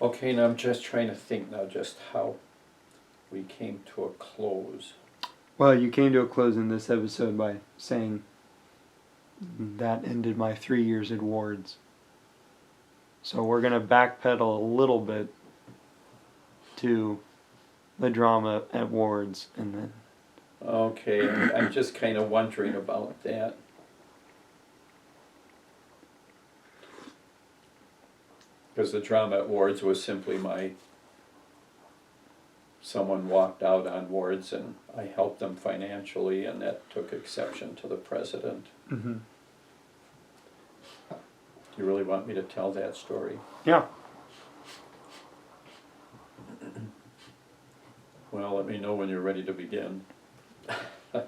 Okay, now I'm just trying to think now just how we came to a close. Well, you came to a close in this episode by saying that ended my 3 years at Ward's. So we're going to backpedal a little bit to the drama at Ward's and then. Okay, I'm just kind of wondering about that. Because the drama at Ward's was simply someone walked out on Ward's and I helped them financially, and that took exception to the president. Mm-hmm. You really want me to tell that story? Yeah. Well, let me know when you're ready to begin. I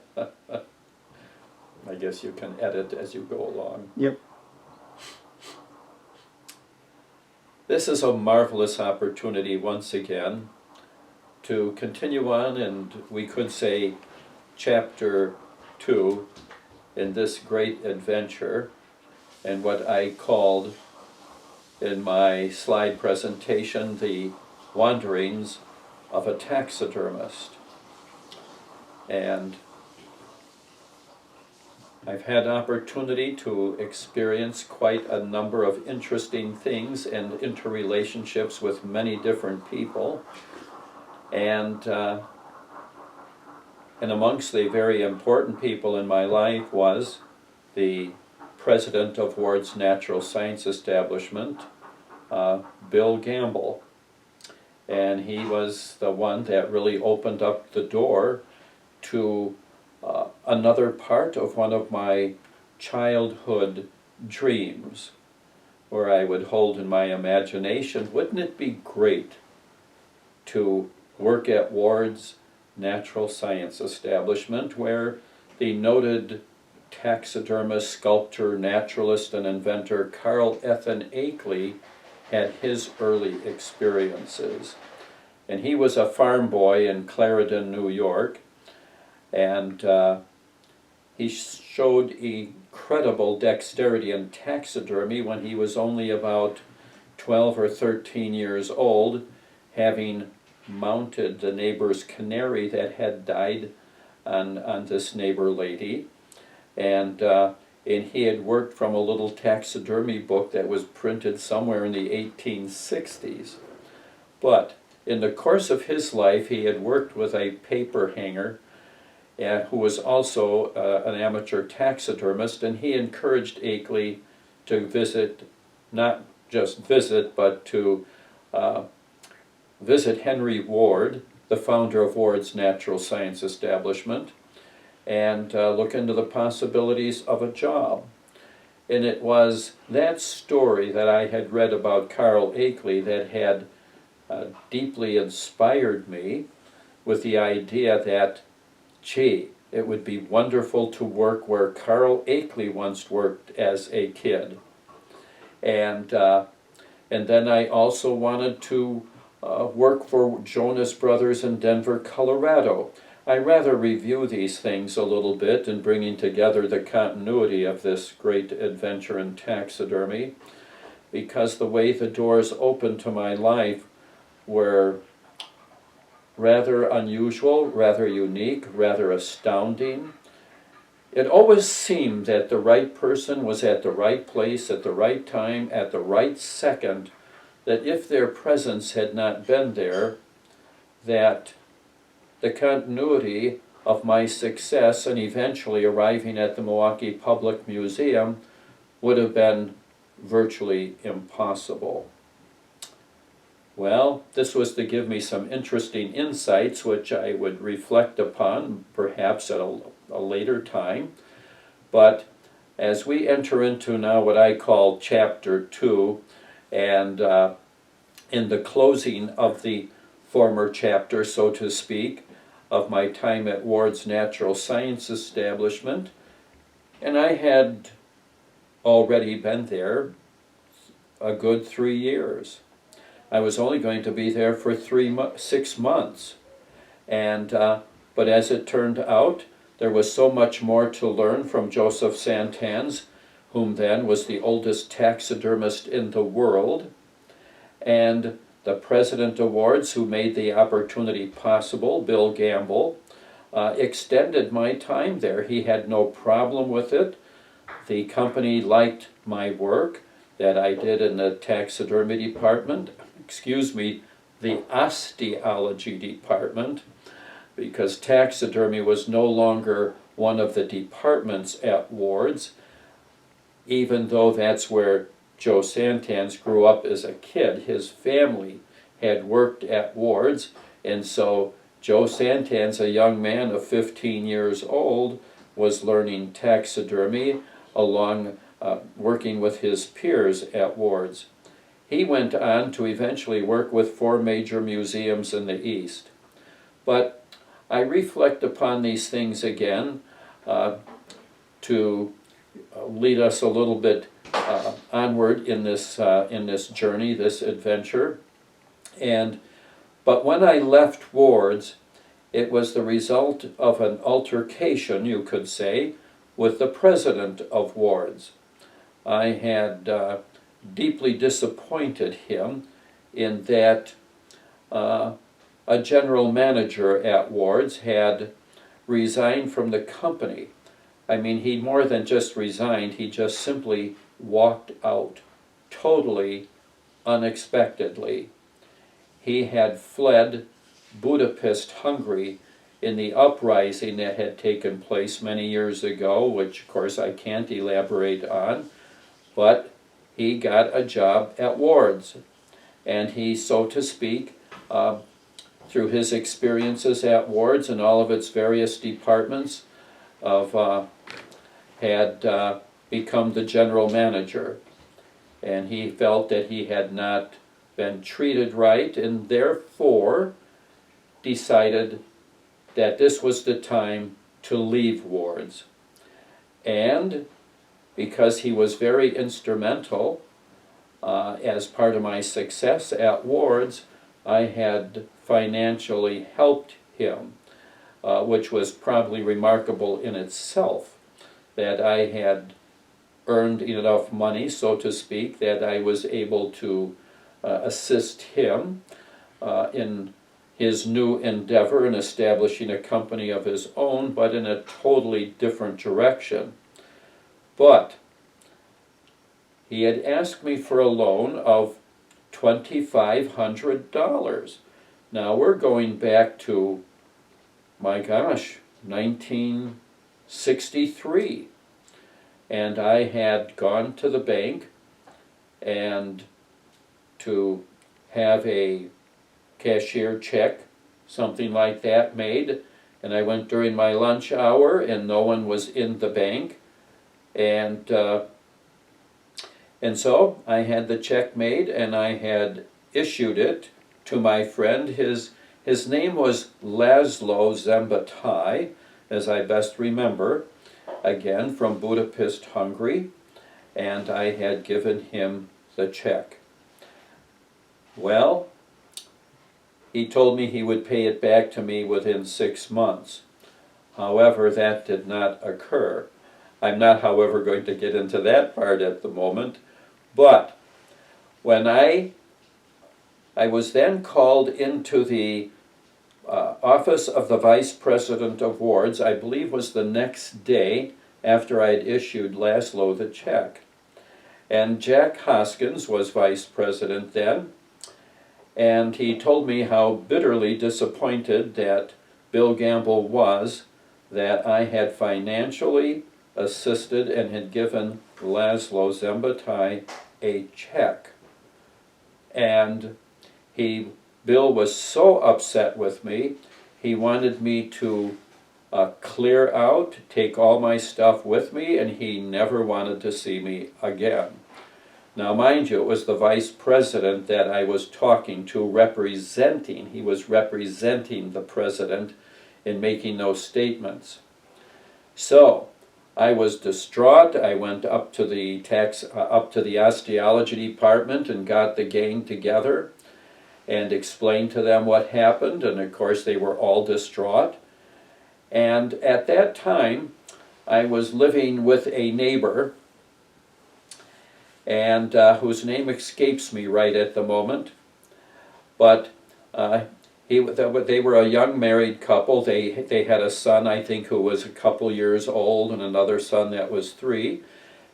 guess you can edit as you go along. Yep. This is a marvelous opportunity once again to continue on, and we could say chapter 2 in this great adventure, and what I called in my slide presentation the wanderings of a taxidermist. And I've had opportunity to experience quite a number of interesting things and interrelationships with many different people. And amongst the very important people in my life was the president of Ward's Natural Science Establishment, Bill Gamble. And he was the one that really opened up the door to another part of one of my childhood dreams, where I would hold in my imagination, wouldn't it be great to work at Ward's Natural Science Establishment, where the noted taxidermist, sculptor, naturalist, and inventor Carl Ethan Akeley had his early experiences. And he was a farm boy in Clarendon, New York, and he showed incredible dexterity in taxidermy when he was only about 12 or 13 years old, having mounted the neighbor's canary that had died on this neighbor lady. And he had worked from a little taxidermy book that was printed somewhere in the 1860s. But in the course of his life, he had worked with a paper hanger who was also an amateur taxidermist, and he encouraged Akeley to visit, not just visit, but to visit Henry Ward, the founder of Ward's Natural Science Establishment, and look into the possibilities of a job. And it was that story that I had read about Carl Akeley that had deeply inspired me with the idea that, gee, it would be wonderful to work where Carl Akeley once worked as a kid. And then I also wanted to work for Jonas Brothers in Denver, Colorado. I rather review these things a little bit in bringing together the continuity of this great adventure in taxidermy, because the way the doors opened to my life were rather unusual, rather unique, rather astounding. It always seemed that the right person was at the right place at the right time at the right second, that if their presence had not been there, that the continuity of my success and eventually arriving at the Milwaukee Public Museum would have been virtually impossible. Well, this was to give me some interesting insights, which I would reflect upon perhaps at a later time. But as we enter into now what I call Chapter 2, and in the closing of the former chapter, so to speak, of my time at Ward's Natural Science Establishment, and I had already been there a good 3 years. I was only going to be there for 6 months, and but as it turned out, there was so much more to learn from Joseph Santans, whom then was the oldest taxidermist in the world, and the president of wards, who made the opportunity possible, Bill Gamble, extended my time there. He had no problem with it. The company liked my work that I did in the taxidermy department, the osteology department, because taxidermy was no longer one of the departments at wards, even though that's where Joe Santans grew up as a kid. His family had worked at wards, and so Joe Santans, a young man of 15 years old, was learning taxidermy along working with his peers at wards. He went on to eventually work with 4 major museums in the East. But I reflect upon these things again to lead us a little bit onward in this journey, this adventure. But when I left wards, it was the result of an altercation, you could say, with the president of wards. I had deeply disappointed him in that a general manager at wards had resigned from the company. I mean, he more than just resigned, he just simply walked out, totally unexpectedly. He had fled Budapest, Hungary, in the uprising that had taken place many years ago, which of course I can't elaborate on, but he got a job at wards. And he, so to speak, through his experiences at wards and all of its various departments, had become the general manager. And he felt that he had not been treated right, and therefore decided that this was the time to leave wards. And because he was very instrumental as part of my success at wards, I had financially helped him, which was probably remarkable in itself, that I had earned enough money, so to speak, that I was able to assist him in his new endeavor in establishing a company of his own, but in a totally different direction. But he had asked me for a loan of $2,500. Now we're going back to, my gosh, 1963. And I had gone to the bank and to have a cashier check, something like that, made. And I went during my lunch hour and no one was in the bank. And so I had the check made and I had issued it to my friend. His name was Laszlo Zembatai, as I best remember, again from Budapest, Hungary, and I had given him the check. Well, he told me he would pay it back to me within 6 months. However, that did not occur. I'm not, however, going to get into that part at the moment, but when I was then called into the office of the Vice President of Wards, I believe was the next day after I had issued Laszlo the check. And Jack Hoskins was Vice President then, and he told me how bitterly disappointed that Bill Gamble was that I had financially assisted and had given Laszlo Zembatai a check. And Bill was so upset with me, he wanted me to clear out, take all my stuff with me, and he never wanted to see me again. Now, mind you, it was the vice president that I was talking to, representing. He was representing the president in making those statements. So, I was distraught. I went up to the osteology department and got the gang together and explained to them what happened, and of course they were all distraught. And at that time, I was living with a neighbor, and whose name escapes me right at the moment. but they were a young married couple. They had a son, I think, who was a couple years old, and another son that was 3.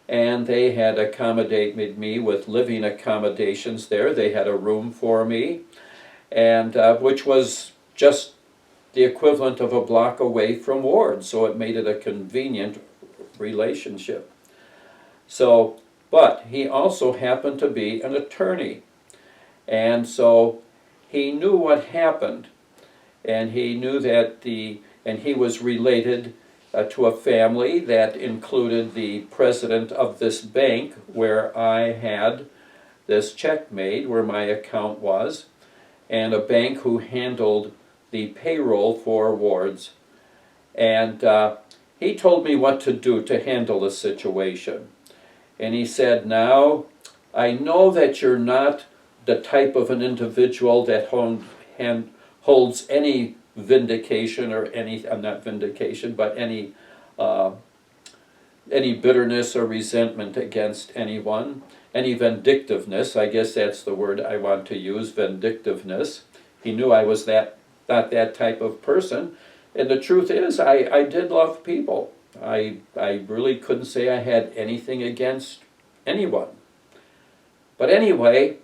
And they had accommodated me with living accommodations there. They had a room for me, and which was just the equivalent of a block away from Ward, so it made it a convenient relationship. So, but he also happened to be an attorney, and so he knew what happened, and he knew that and he was related to a family that included the president of this bank where I had this check made, where my account was, and a bank who handled the payroll for Ward's. And he told me what to do to handle the situation. And he said, now, I know that you're not the type of an individual that holds any vindication or not vindication, but any bitterness or resentment against anyone, any vindictiveness. I guess that's the word I want to use, vindictiveness. He knew I was not that type of person. And the truth is, I did love people. I really couldn't say I had anything against anyone. But anyway,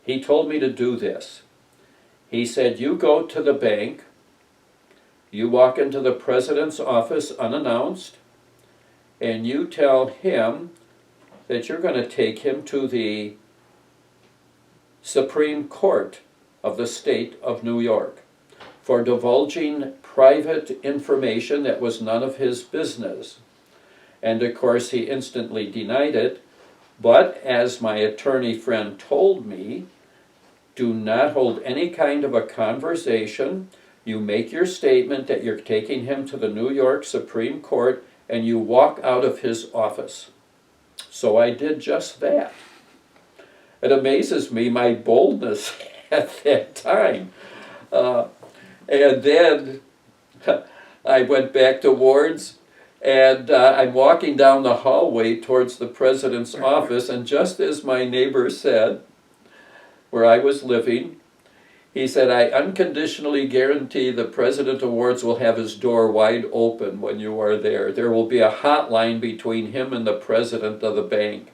he told me to do this. He said, you go to the bank, you walk into the president's office unannounced, and you tell him that you're going to take him to the Supreme Court of the state of New York for divulging private information that was none of his business. And of course he instantly denied it, but as my attorney friend told me, do not hold any kind of a conversation. You make your statement that you're taking him to the New York Supreme Court, and you walk out of his office. So I did just that. It amazes me, my boldness at that time. And then I went back to Ward's, and I'm walking down the hallway towards the president's office, and just as my neighbor said, where I was living, he said, I unconditionally guarantee the President of Ward's will have his door wide open when you are there. There will be a hotline between him and the president of the bank.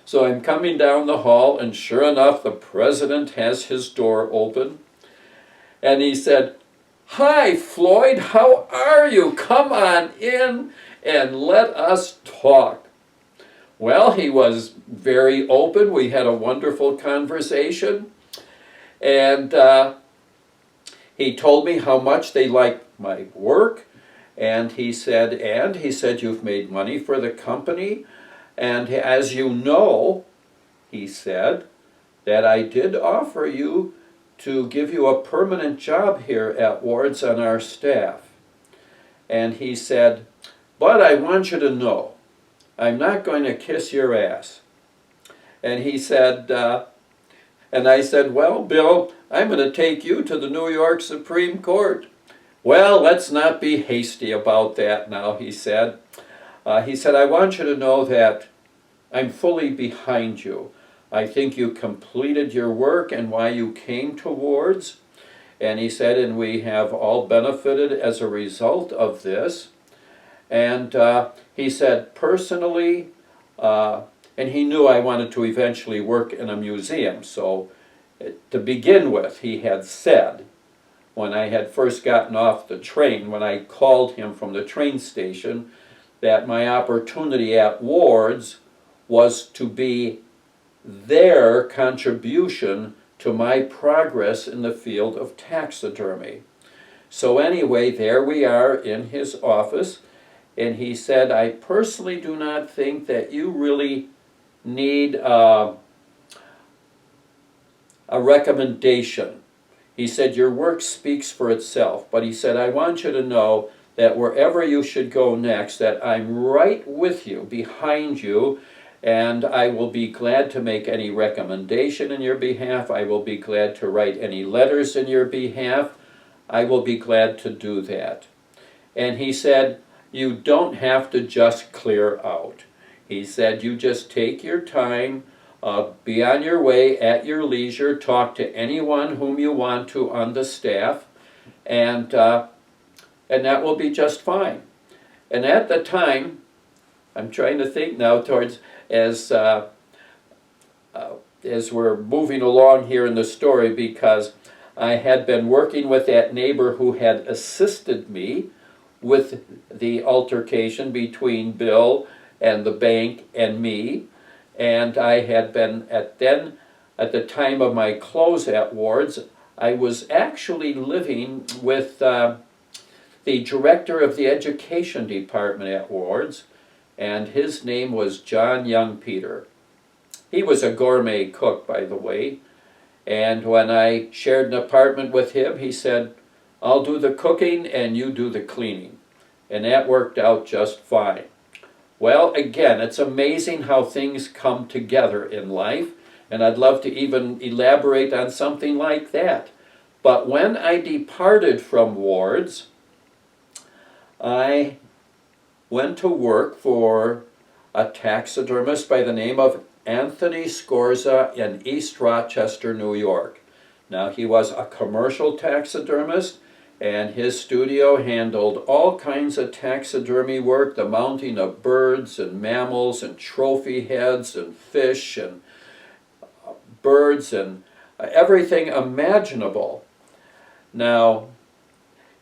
So I'm coming down the hall, and sure enough, the president has his door open. And he said, hi, Floyd, how are you? Come on in and let us talk. Well, he was very open. We had a wonderful conversation. And he told me how much they liked my work. And he said, you've made money for the company. And as you know, he said, that I did offer you to give you a permanent job here at Ward's on our staff. And he said, but I want you to know, I'm not going to kiss your ass. And he said, and I said, well, Bill, I'm going to take you to the New York Supreme Court. Well, let's not be hasty about that now, he said. I want you to know that I'm fully behind you. I think you completed your work and why you came to Ward's. And he said, and we have all benefited as a result of this. And he said, personally, and he knew I wanted to eventually work in a museum. So to begin with, he had said, when I had first gotten off the train, when I called him from the train station, that my opportunity at Ward's was to be their contribution to my progress in the field of taxidermy. So anyway, there we are in his office, and he said, I personally do not think that you really need a recommendation. He said, your work speaks for itself, but he said, I want you to know that wherever you should go next, that I'm right with you, behind you, and I will be glad to make any recommendation in your behalf. I will be glad to write any letters in your behalf. I will be glad to do that. And he said, you don't have to just clear out. He said, you just take your time. Be on your way at your leisure. Talk to anyone whom you want to on the staff, and that will be just fine. And at the time, I'm trying to think now towards as we're moving along here in the story, because I had been working with that neighbor who had assisted me with the altercation between Bill and the bank and me, and I had been at the time of my close at Ward's, I was actually living with the director of the education department at Ward's, and his name was John Youngpeter. He was a gourmet cook, by the way, and when I shared an apartment with him, he said, "I'll do the cooking and you do the cleaning." And that worked out just fine. Well, again, it's amazing how things come together in life, and I'd love to even elaborate on something like that. But when I departed from Ward's, I went to work for a taxidermist by the name of Anthony Scorza in East Rochester, New York. Now, he was a commercial taxidermist, and his studio handled all kinds of taxidermy work, the mounting of birds and mammals and trophy heads and fish and birds and everything imaginable. Now,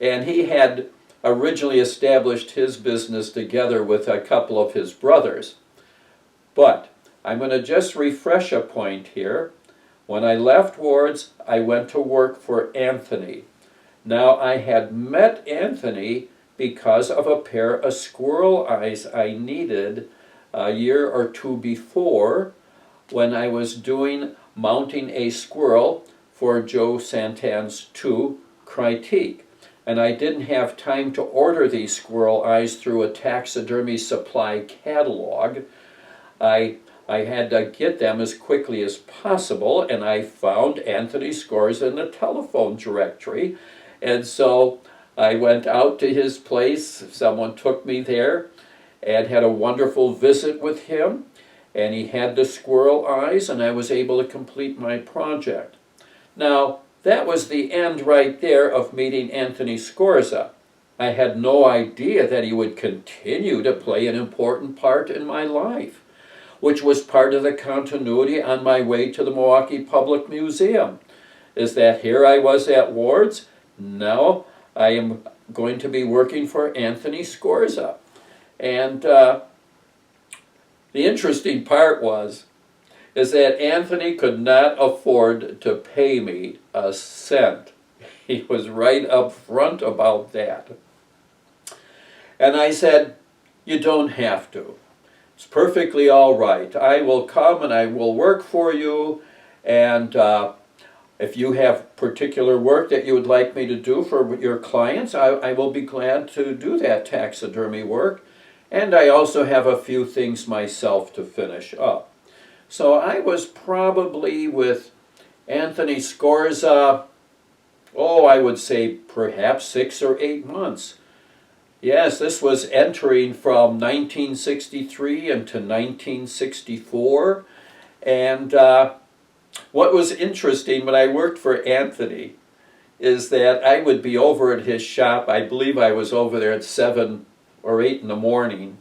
and he had originally established his business together with a couple of his brothers. But I'm going to just refresh a point here. When I left Ward's, I went to work for Anthony. Now, I had met Anthony because of a pair of squirrel eyes I needed a year or two before when I was mounting a squirrel for Joe Santan's 2 Critique. And I didn't have time to order these squirrel eyes through a taxidermy supply catalog. I had to get them as quickly as possible, and I found Anthony Scorza in the telephone directory. And so I went out to his place. Someone took me there and had a wonderful visit with him. And he had the squirrel eyes, and I was able to complete my project. Now, that was the end right there of meeting Anthony Scorza. I had no idea that he would continue to play an important part in my life, which was part of the continuity on my way to the Milwaukee Public Museum, is that here I was at Ward's. Now I am going to be working for Anthony Scorza. And the interesting part is that Anthony could not afford to pay me a cent. He was right up front about that. And I said, "You don't have to. It's perfectly all right. I will come and I will work for you, and if you have particular work that you would like me to do for your clients, I will be glad to do that taxidermy work. And I also have a few things myself to finish up." So I was probably with Anthony Scorza, I would say perhaps 6 or 8 months. Yes, this was entering from 1963 into 1964. And what was interesting when I worked for Anthony is that I would be over at his shop. I believe I was over there at 7 or 8 in the morning.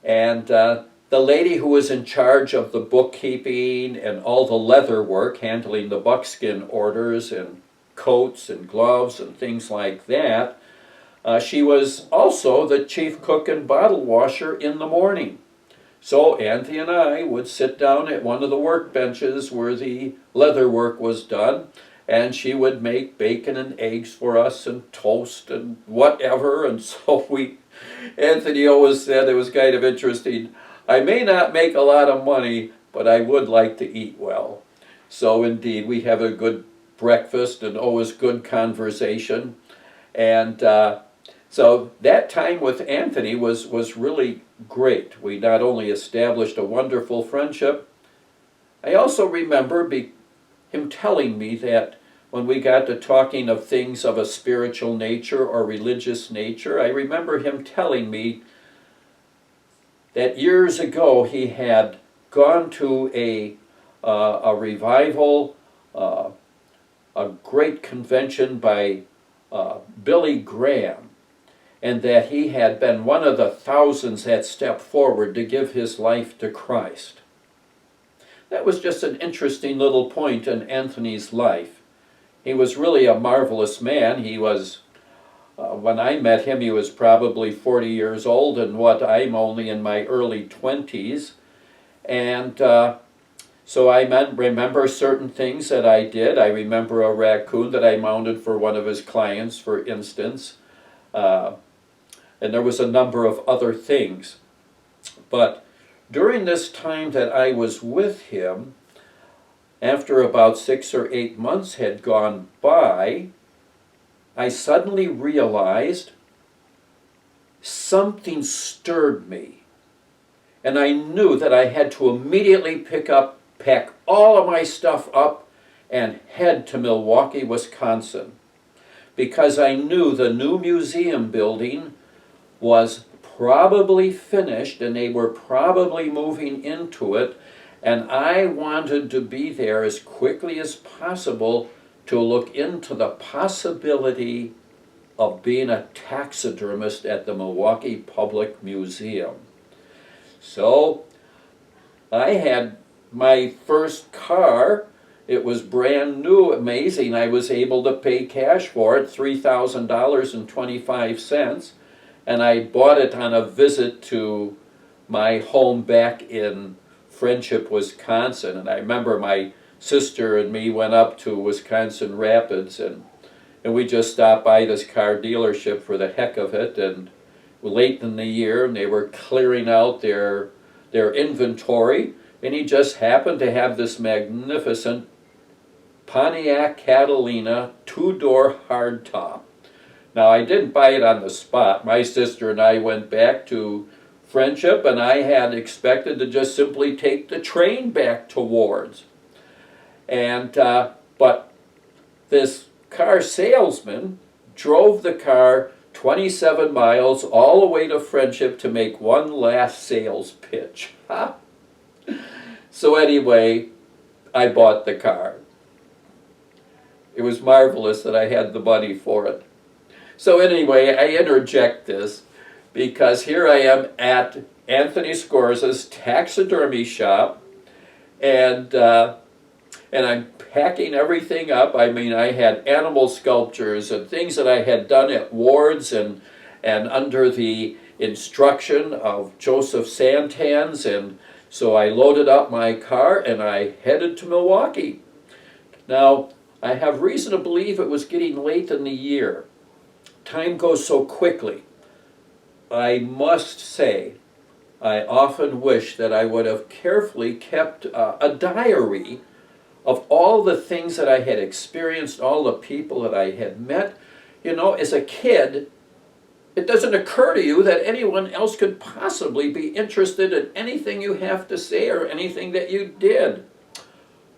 And the lady who was in charge of the bookkeeping and all the leather work, handling the buckskin orders and coats and gloves and things like that, she was also the chief cook and bottle washer in the morning. So Anthony and I would sit down at one of the workbenches where the leather work was done, and she would make bacon and eggs for us and toast and whatever. And so Anthony always said, it was kind of interesting, "I may not make a lot of money, but I would like to eat well." So indeed, we have a good breakfast and always good conversation. And so that time with Anthony was really great. We not only established a wonderful friendship, I also remember him telling me that when we got to talking of things of a spiritual nature or religious nature, I remember him telling me that years ago he had gone to a a revival, a great convention by Billy Graham, and that he had been one of the thousands that stepped forward to give his life to Christ. That was just an interesting little point in Anthony's life. He was really a marvelous man. He was, when I met him, he was probably 40 years old, and I'm only in my early 20s. And so I remember certain things that I did. I remember a raccoon that I mounted for one of his clients, for instance. And there was a number of other things. But during this time that I was with him, after about 6 or 8 months had gone by, I suddenly realized something stirred me. And I knew that I had to immediately pack all of my stuff up and head to Milwaukee, Wisconsin, because I knew the new museum building was probably finished and they were probably moving into it, and I wanted to be there as quickly as possible to look into the possibility of being a taxidermist at the Milwaukee Public Museum. So I had my first car. It was brand new, amazing. I was able to pay cash for it, $3,000.25, and I bought it on a visit to my home back in Friendship, Wisconsin. And I remember my sister and me went up to Wisconsin Rapids, and we just stopped by this car dealership for the heck of it, and late in the year, and they were clearing out their inventory, and he just happened to have this magnificent Pontiac Catalina 2-door hardtop. Now, I didn't buy it on the spot. My sister and I went back to Friendship, and I had expected to just simply take the train back to Ward's. And but this car salesman drove the car 27 miles all the way to Friendship to make one last sales pitch. So anyway, I bought the car. It was marvelous that I had the money for it. So anyway, I interject this because here I am at Anthony Scorza's taxidermy shop, and I'm packing everything up. I mean, I had animal sculptures and things that I had done at Ward's and under the instruction of Joseph Santans, and so I loaded up my car and I headed to Milwaukee. Now, I have reason to believe it was getting late in the year. Time goes so quickly. I must say, I often wish that I would have carefully kept a diary of all the things that I had experienced, all the people that I had met. You know, as a kid, it doesn't occur to you that anyone else could possibly be interested in anything you have to say or anything that you did.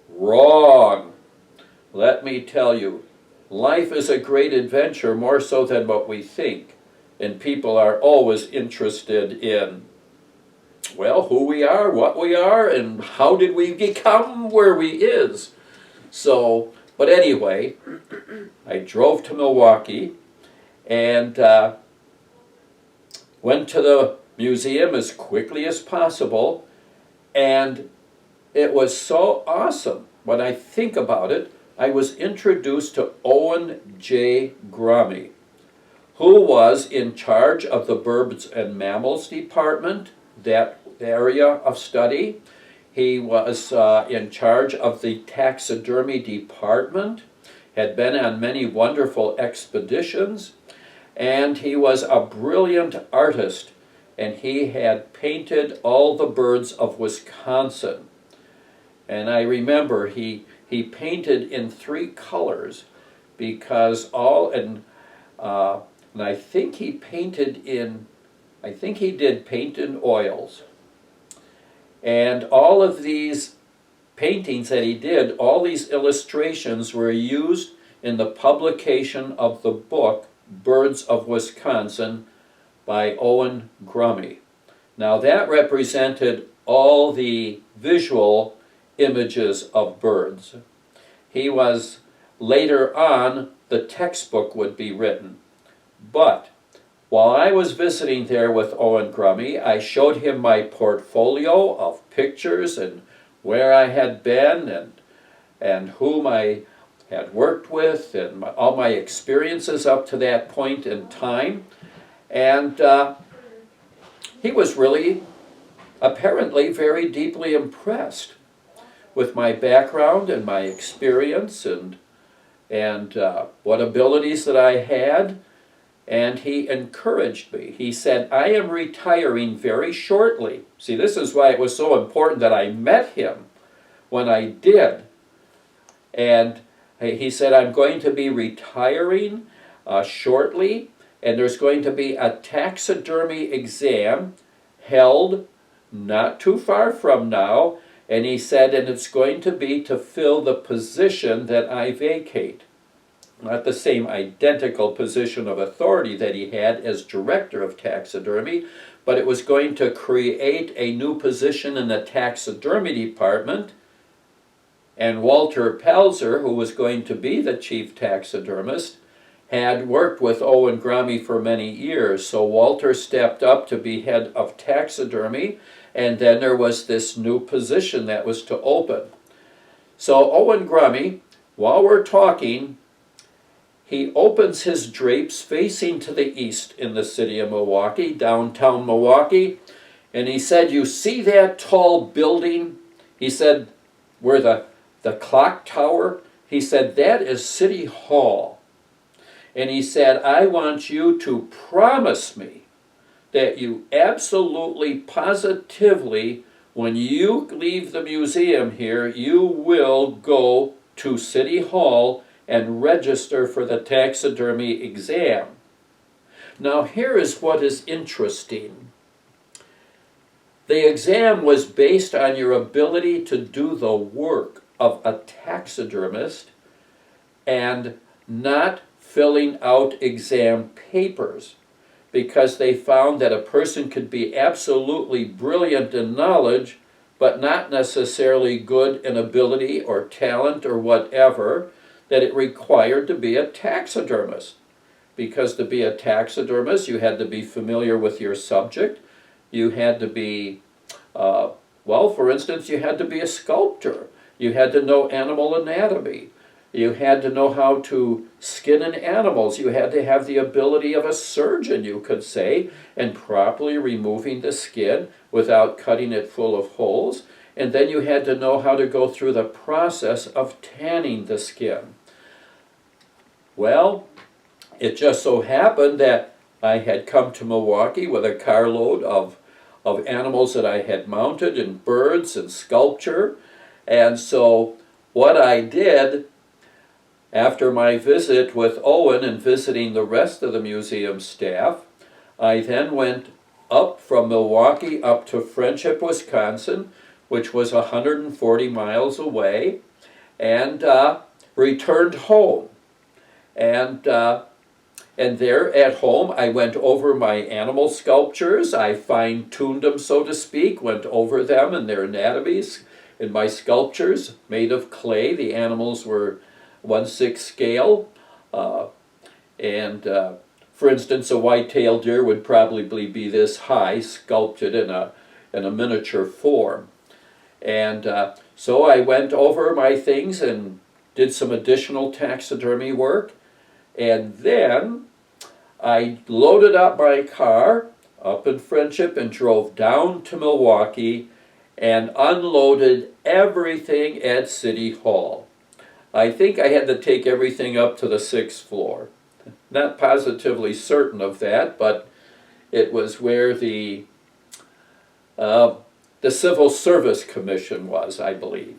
Wrong. Let me tell you, life is a great adventure, more so than what we think. And people are always interested in, well, who we are, what we are, and how did we become where we is. So, but anyway, I drove to Milwaukee and went to the museum as quickly as possible, and it was so awesome. When I think about it, I was introduced to Owen J. Grummey, who was in charge of the Birds and Mammals Department, that area of study. He was in charge of the taxidermy department, had been on many wonderful expeditions, and he was a brilliant artist, and he had painted all the birds of Wisconsin. And I remember he painted in 3 colors, because and I think he painted in, I think he did paint in oils. And all of these paintings that he did, all these illustrations were used in the publication of the book Birds of Wisconsin by Owen Grummey. Now that represented all the visual images of birds. He was, later on, the textbook would be written. But while I was visiting there with Owen Grummey, I showed him my portfolio of pictures and where I had been and whom I had worked with and all my experiences up to that point in time. And he was really, apparently, very deeply impressed with my background and my experience and what abilities that I had. And he encouraged me. He said, I am retiring very shortly. See, this is why it was so important that I met him when I did. And he said, I'm going to be retiring shortly, and there's going to be a taxidermy exam held not too far from now. And he said, and it's going to be to fill the position that I vacate. Not the same identical position of authority that he had as director of taxidermy, but it was going to create a new position in the taxidermy department. And Walter Pelzer, who was going to be the chief taxidermist, had worked with Owen Grummey for many years. So Walter stepped up to be head of taxidermy, and then there was this new position that was to open. So Owen Grummey, while we're talking, he opens his drapes facing to the east in the city of Milwaukee, downtown Milwaukee, and he said, you see that tall building? He said, where the clock tower? He said, that is City Hall. And he said, I want you to promise me that you absolutely, positively, when you leave the museum here, you will go to City Hall and register for the taxidermy exam. Now here is what is interesting. The exam was based on your ability to do the work of a taxidermist and not filling out exam papers, because they found that a person could be absolutely brilliant in knowledge but not necessarily good in ability or talent or whatever, that it required to be a taxidermist. Because to be a taxidermist, you had to be familiar with your subject. You had to be, well, for instance, you had to be a sculptor. You had to know animal anatomy. You had to know how to skin in animals. You had to have the ability of a surgeon, you could say, in properly removing the skin without cutting it full of holes. And then you had to know how to go through the process of tanning the skin. Well, it just so happened that I had come to Milwaukee with a carload of animals that I had mounted, and birds and sculpture. And so what I did after my visit with Owen and visiting the rest of the museum staff, I then went up from Milwaukee up to Friendship, Wisconsin, which was 140 miles away, and returned home. And there at home, I went over my animal sculptures. I fine-tuned them, so to speak, went over them and their anatomies. In my sculptures, made of clay, the animals were 1/6 scale. For instance, a white-tailed deer would probably be this high, sculpted in a miniature form. And so I went over my things and did some additional taxidermy work. And then I loaded up my car up in Friendship and drove down to Milwaukee and unloaded everything at City Hall. I think I had to take everything up to the 6th floor. Not positively certain of that, but it was where the Civil Service Commission was, I believe.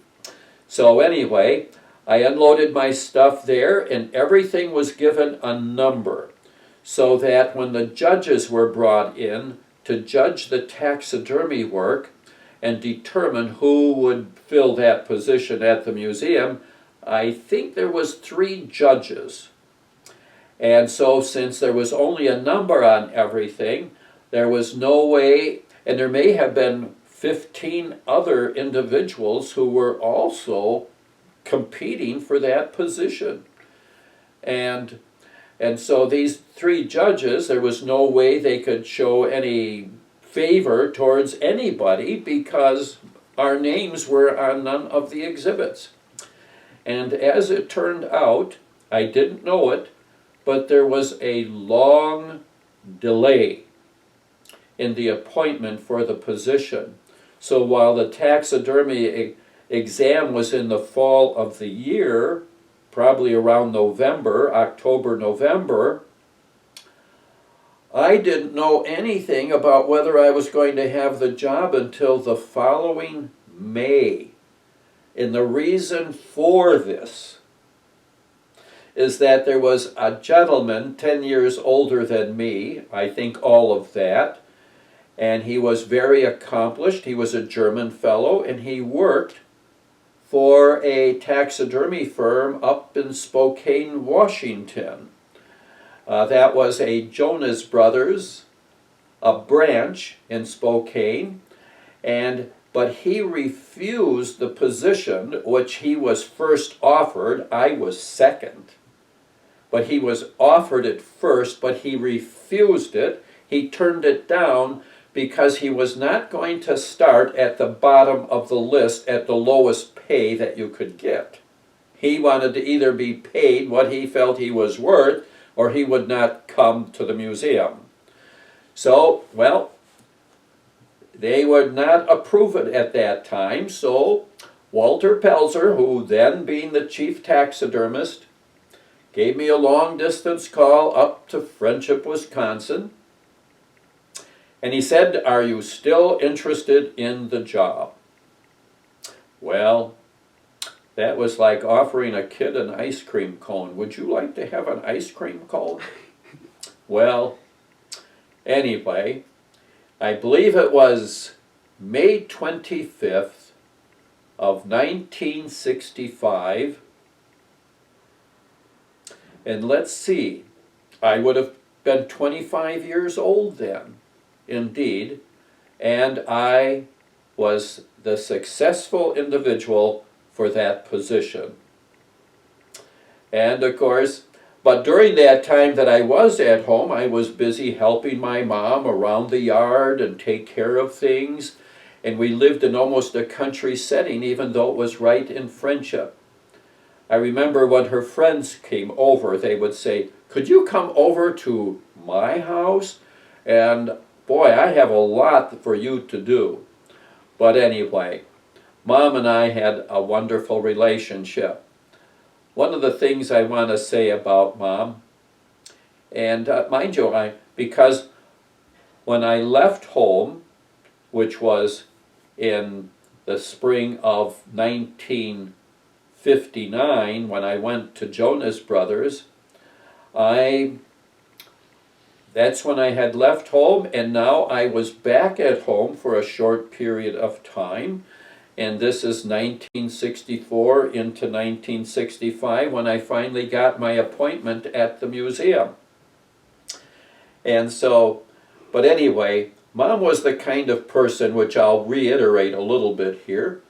So anyway, I unloaded my stuff there, and everything was given a number, so that when the judges were brought in to judge the taxidermy work and determine who would fill that position at the museum, I think there was 3 judges. And so since there was only a number on everything, there was no way, and there may have been 15 other individuals who were also competing for that position. And so these three judges, there was no way they could show any favor towards anybody because our names were on none of the exhibits. And as it turned out, I didn't know it, but there was a long delay in the appointment for the position. So while the taxidermy exam was in the fall of the year, probably around November, October, November, I didn't know anything about whether I was going to have the job until the following May. And the reason for this is that there was a gentleman 10 years older than me, I think all of that, and he was very accomplished. He was a German fellow, and he worked for a taxidermy firm up in Spokane, Washington. That was a Jonas Brothers, a branch in Spokane, but he refused the position which he was first offered. I was second, but he was offered it first, but he refused it. He turned it down because he was not going to start at the bottom of the list at the lowest pay that you could get. He wanted to either be paid what he felt he was worth, or he would not come to the museum. So, well, they would not approve it at that time, so Walter Pelzer, who then being the chief taxidermist, gave me a long-distance call up to Friendship, Wisconsin, and he said, "Are you still interested in the job?" Well, that was like offering a kid an ice cream cone. Would you like to have an ice cream cone? Well, anyway, I believe it was May 25th of 1965. And let's see, I would have been 25 years old then, indeed, and I was the successful individual for that position. And of course, but during that time that I was at home, I was busy helping my mom around the yard and take care of things, and we lived in almost a country setting, even though it was right in Friendship. I remember when her friends came over, they would say, "Could you come over to my house? And boy, I have a lot for you to do." But anyway, Mom and I had a wonderful relationship. One of the things I want to say about Mom, and mind you, because when I left home, which was in the spring of 1959, when I went to Jonas Brothers, that's when I had left home, and now I was back at home for a short period of time. And this is 1964 into 1965 when I finally got my appointment at the museum. And so, but anyway, Mom was the kind of person, which I'll reiterate a little bit here,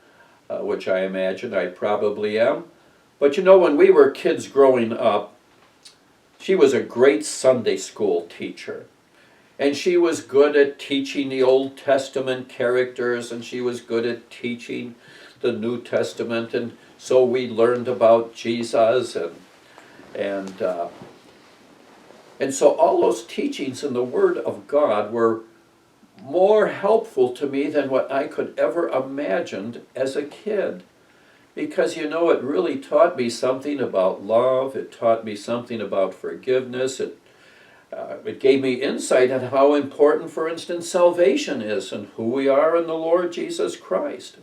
which I imagine I probably am. But you know, when we were kids growing up, she was a great Sunday school teacher. And she was good at teaching the Old Testament characters, and she was good at teaching the New Testament, and so we learned about Jesus, and so all those teachings in the Word of God were more helpful to me than what I could ever imagined as a kid. Because, you know, it really taught me something about love, it taught me something about forgiveness, it gave me insight on how important, for instance, salvation is and who we are in the Lord Jesus Christ.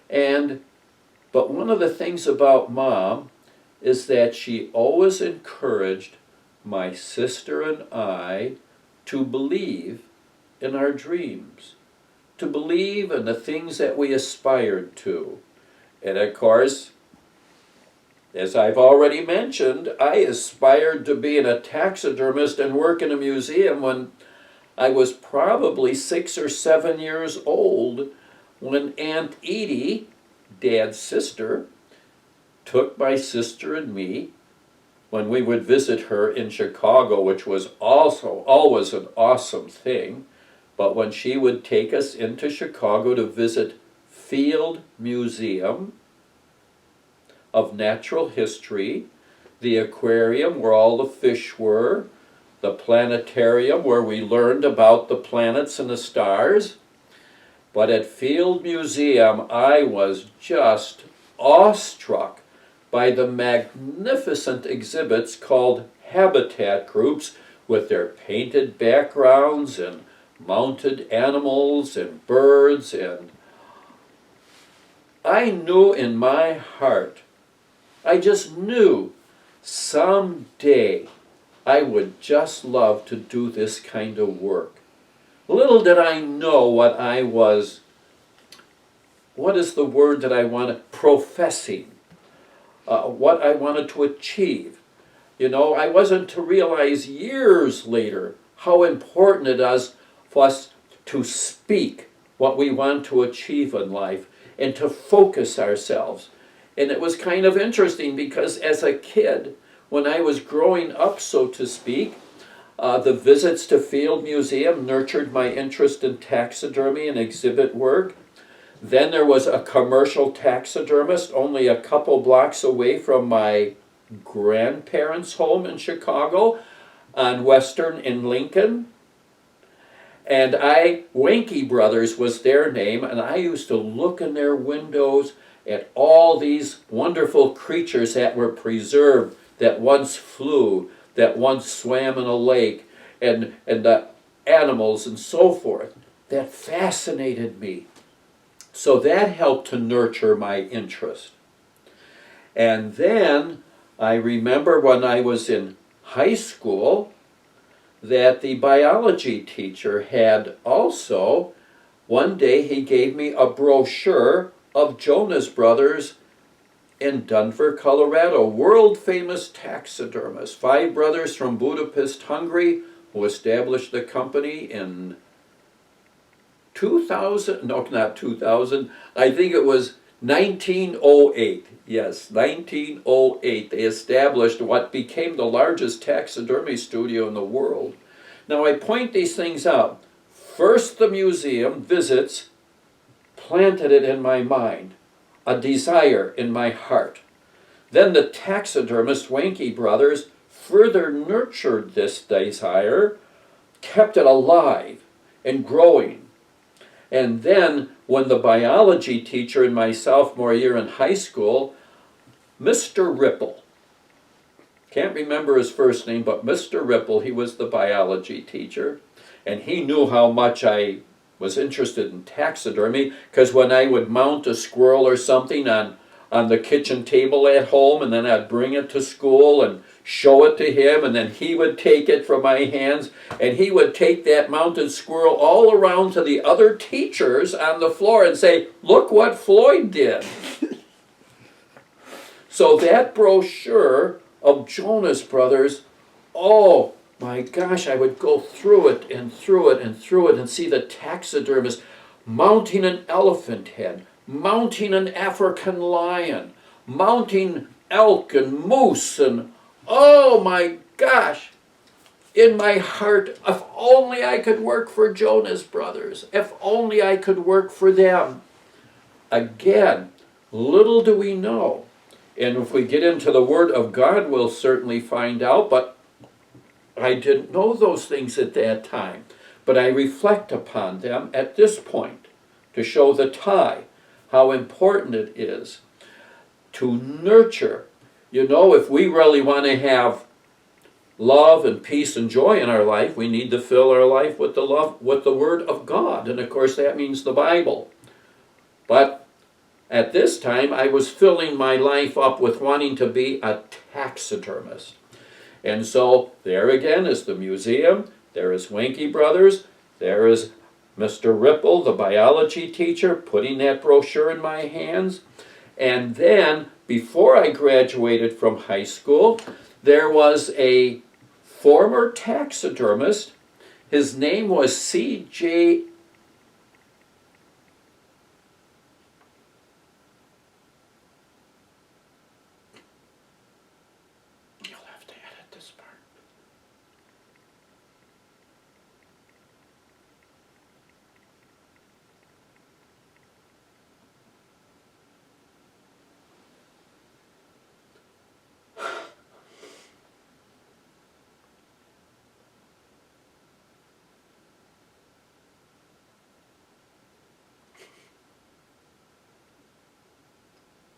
But one of the things about Mom is that she always encouraged my sister and I to believe in our dreams, to believe in the things that we aspired to. And of course, as I've already mentioned, I aspired to be a taxidermist and work in a museum when I was probably 6 or 7 years old when Aunt Edie, Dad's sister, took my sister and me when we would visit her in Chicago, which was also always an awesome thing. But when she would take us into Chicago to visit Field Museum of Natural History, the aquarium where all the fish were, the planetarium where we learned about the planets and the stars. But at Field Museum, I was just awestruck by the magnificent exhibits called habitat groups with their painted backgrounds and mounted animals and birds. And I knew in my heart, I just knew someday I would just love to do this kind of work. Little did I know what is the word that I wanted, professing, what I wanted to achieve. You know, I wasn't to realize years later how important it is for us to speak what we want to achieve in life and to focus ourselves. And it was kind of interesting because as a kid, when I was growing up, so to speak, the visits to Field Museum nurtured my interest in taxidermy and exhibit work. Then there was a commercial taxidermist only a couple blocks away from my grandparents' home in Chicago on Western in Lincoln. And Winkie Brothers was their name, and I used to look in their windows at all these wonderful creatures that were preserved, that once flew, that once swam in a lake, and the animals and so forth. That fascinated me. So that helped to nurture my interest. And then I remember when I was in high school that the biology teacher had also, one day he gave me a brochure of Jonas Brothers in Denver, Colorado, world-famous taxidermists, 5 brothers from Budapest, Hungary, who established the company in 2000, no, not 2000, I think it was 1908. Yes, 1908. They established what became the largest taxidermy studio in the world. Now, I point these things out. First, the museum visits planted it in my mind, a desire in my heart. Then the taxidermist Winkie Brothers further nurtured this desire, kept it alive and growing. And then when the biology teacher in my sophomore year in high school, Mr. Ripple, can't remember his first name, but Mr. Ripple, he was the biology teacher, and he knew how much I was interested in taxidermy, because when I would mount a squirrel or something on the kitchen table at home, and then I'd bring it to school and show it to him, and then he would take it from my hands, and he would take that mounted squirrel all around to the other teachers on the floor and say, "Look what Floyd did." So that brochure of Jonas Brothers, oh my gosh, I would go through it and through it and through it and see the taxidermist mounting an elephant head, mounting an African lion, mounting elk and moose, and oh my gosh, in my heart, if only I could work for Jonas Brothers, if only I could work for them. Again, little do we know, and if we get into the Word of God, we'll certainly find out, but I didn't know those things at that time. But I reflect upon them at this point to show the tie, how important it is to nurture. You know, if we really want to have love and peace and joy in our life, we need to fill our life with the Word of God. And of course that means the Bible. But at this time I was filling my life up with wanting to be a taxidermist. And so there again is the museum, there is Winkie Brothers, there is Mr. Ripple, the biology teacher, putting that brochure in my hands. And then, before I graduated from high school, there was a former taxidermist His name was C.J. You'll have to edit this part.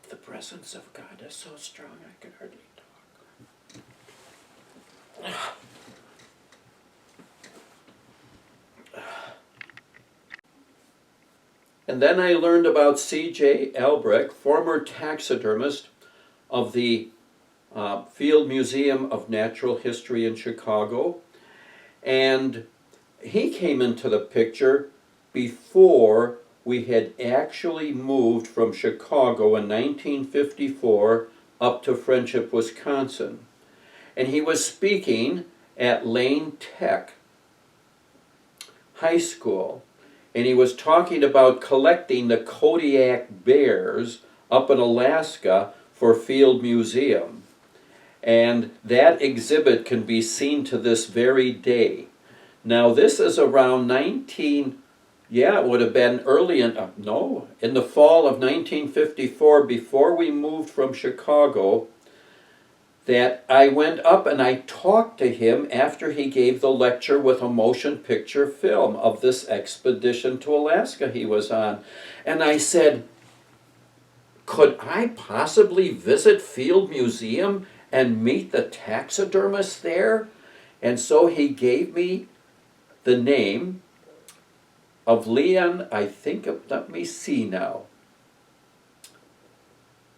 The presence of God is so strong I can hardly talk. And then I learned about C.J. Albrecht, former taxidermist of the Field Museum of Natural History in Chicago. And he came into the picture before we had actually moved from Chicago in 1954 up to Friendship, Wisconsin. And he was speaking at Lane Tech High School. And he was talking about collecting the Kodiak bears up in Alaska for Field Museum. And that exhibit can be seen to this very day. Now this is around it would have been early in the fall of 1954, before we moved from Chicago, that I went up and I talked to him after he gave the lecture with a motion picture film of this expedition to Alaska he was on. And I said, could I possibly visit Field Museum and meet the taxidermist there? And so he gave me the name of Leon, let me see now.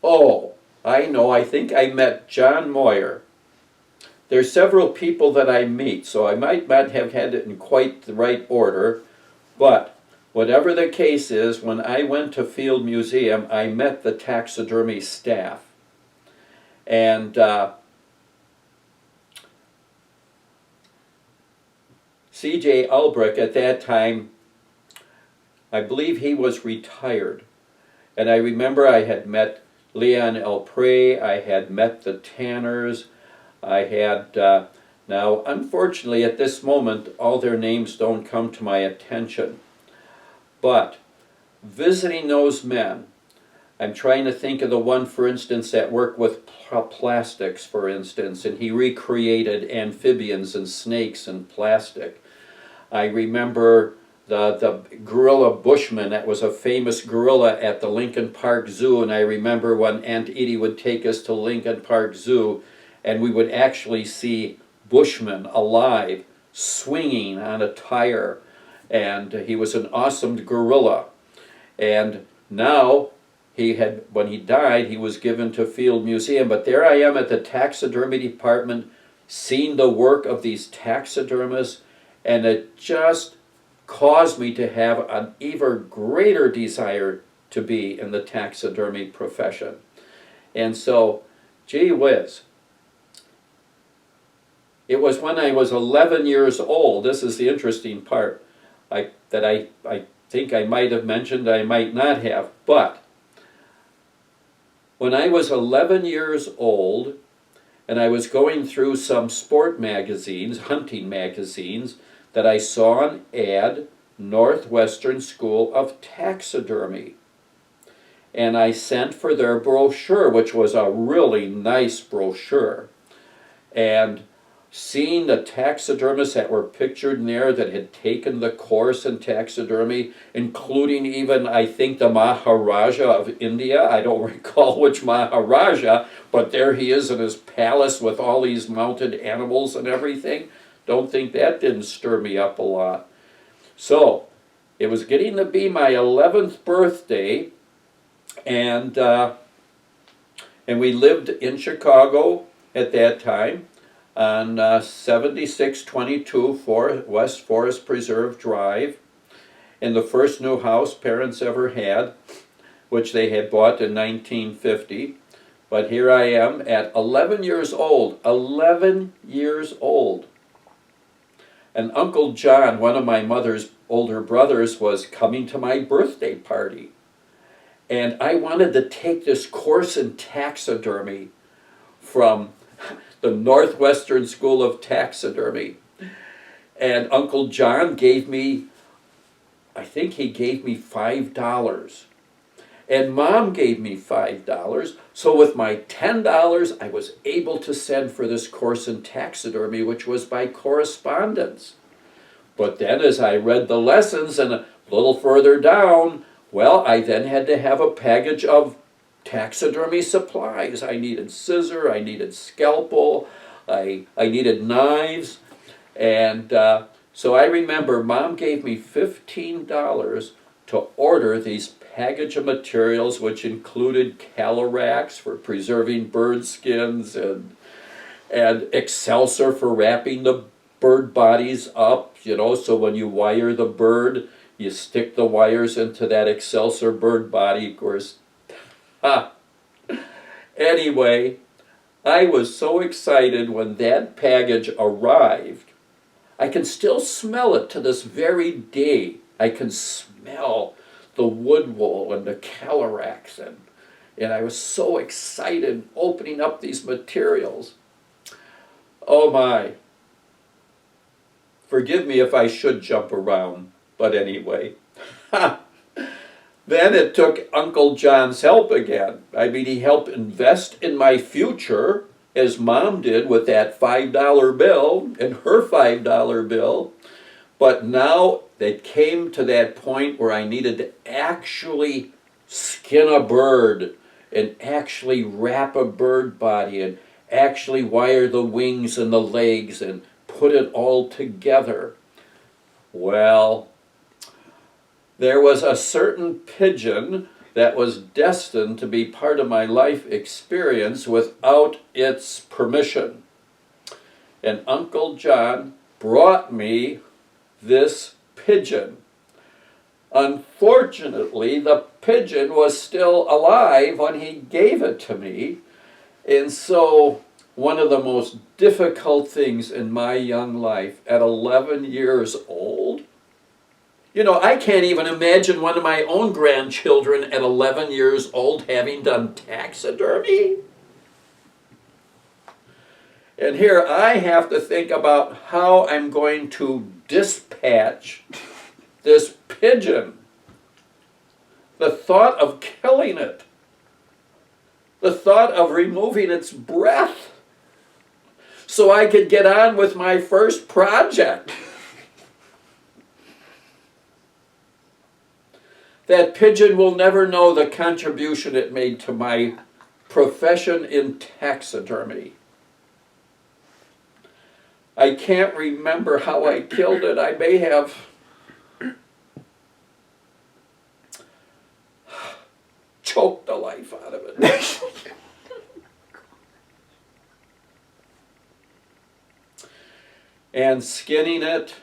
Oh, I know, I think I met John Moyer. There's several people that I meet, so I might not have had it in quite the right order, but whatever the case is, when I went to Field Museum, I met the taxidermy staff. And C.J. Albrecht at that time, I believe he was retired. And I remember I had met Leon L. Prey, I had met the Tanners, I had, now unfortunately at this moment all their names don't come to my attention. But visiting those men, I'm trying to think of the one, for instance, that worked with plastics, for instance, and he recreated amphibians and snakes in plastic. I remember the gorilla Bushman, that was a famous gorilla at the Lincoln Park Zoo, and I remember when Aunt Edie would take us to Lincoln Park Zoo, and we would actually see Bushman alive, swinging on a tire, and he was an awesome gorilla. And now, when he died, he was given to Field Museum, but there I am at the taxidermy department, seeing the work of these taxidermists, and it just caused me to have an even greater desire to be in the taxidermy profession. And so, gee whiz, it was when I was 11 years old, this is the interesting part, that I think I might have mentioned, I might not have, but when I was 11 years old, and I was going through some sport magazines, hunting magazines, that I saw an ad, Northwestern School of Taxidermy. And I sent for their brochure, which was a really nice brochure. And seeing the taxidermists that were pictured in there that had taken the course in taxidermy, including even, I think, the Maharaja of India. I don't recall which Maharaja, but there he is in his palace with all these mounted animals and everything. Don't think that didn't stir me up a lot. So, it was getting to be my 11th birthday, and we lived in Chicago at that time on 7622 West Forest Preserve Drive, in the first new house parents ever had, which they had bought in 1950. But here I am at 11 years old, 11 years old. And Uncle John, one of my mother's older brothers, was coming to my birthday party. And I wanted to take this course in taxidermy from the Northwestern School of Taxidermy. And Uncle John gave me, I think he gave me $5. And Mom gave me $5. So with my $10, I was able to send for this course in taxidermy, which was by correspondence. But then as I read the lessons and a little further down, well, I then had to have a package of taxidermy supplies. I needed scissor, I needed scalpel, I needed knives. And so I remember Mom gave me $15 to order these package of materials, which included calaracts for preserving bird skins and excelsior for wrapping the bird bodies up, you know, so when you wire the bird, you stick the wires into that excelsior bird body, of course. Anyway, I was so excited when that package arrived. I can still smell it to this very day. I can smell the wood wool and the calaracts, and I was so excited opening up these materials. Oh my. Forgive me if I should jump around, but anyway. Then it took Uncle John's help again. I mean, he helped invest in my future, as Mom did with that $5 bill and her $5 bill. But now it came to that point where I needed to actually skin a bird and actually wrap a bird body and actually wire the wings and the legs and put it all together. Well, there was a certain pigeon that was destined to be part of my life experience without its permission. And Uncle John brought me this pigeon. Unfortunately, the pigeon was still alive when he gave it to me. And so one of the most difficult things in my young life at 11 years old, you know, I can't even imagine one of my own grandchildren at 11 years old having done taxidermy. And here I have to think about how I'm going to dispatch this pigeon. The thought of killing it. The thought of removing its breath so I could get on with my first project. That pigeon will never know the contribution it made to my profession in taxidermy. I can't remember how I killed it. I may have choked the life out of it. And skinning it,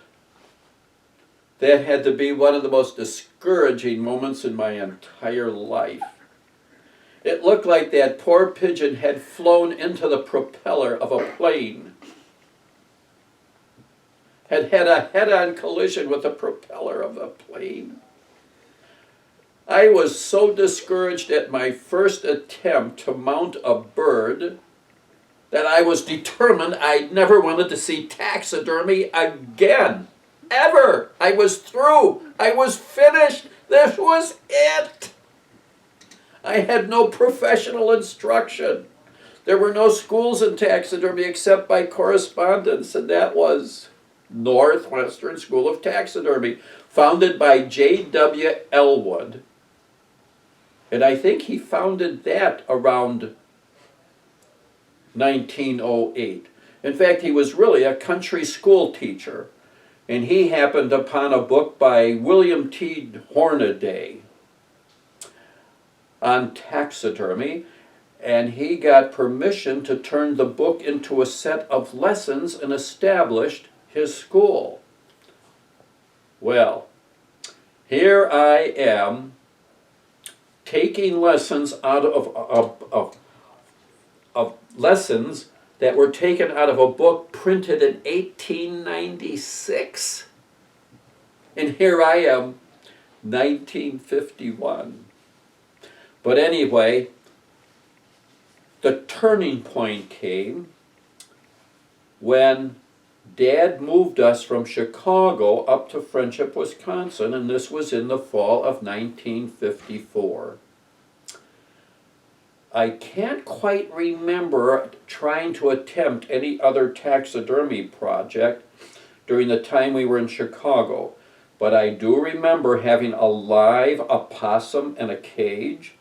that had to be one of the most discouraging moments in my entire life. It looked like that poor pigeon had flown into the propeller of a plane. Had had a head-on collision with the propeller of a plane. I was so discouraged at my first attempt to mount a bird that I was determined I never wanted to see taxidermy again. Ever. I was through. I was finished. This was it. I had no professional instruction. There were no schools in taxidermy except by correspondence, and that was Northwestern School of Taxidermy, founded by J.W. Elwood. And I think he founded that around 1908. In fact, he was really a country school teacher. And he happened upon a book by William T. Hornaday on taxidermy, and he got permission to turn the book into a set of lessons and established his school. Well, here I am taking lessons out of lessons that were taken out of a book printed in 1896. And here I am, 1951. But anyway, the turning point came when Dad moved us from Chicago up to Friendship, Wisconsin, and this was in the fall of 1954. I can't quite remember trying to attempt any other taxidermy project during the time we were in Chicago, but I do remember having a live opossum in a cage.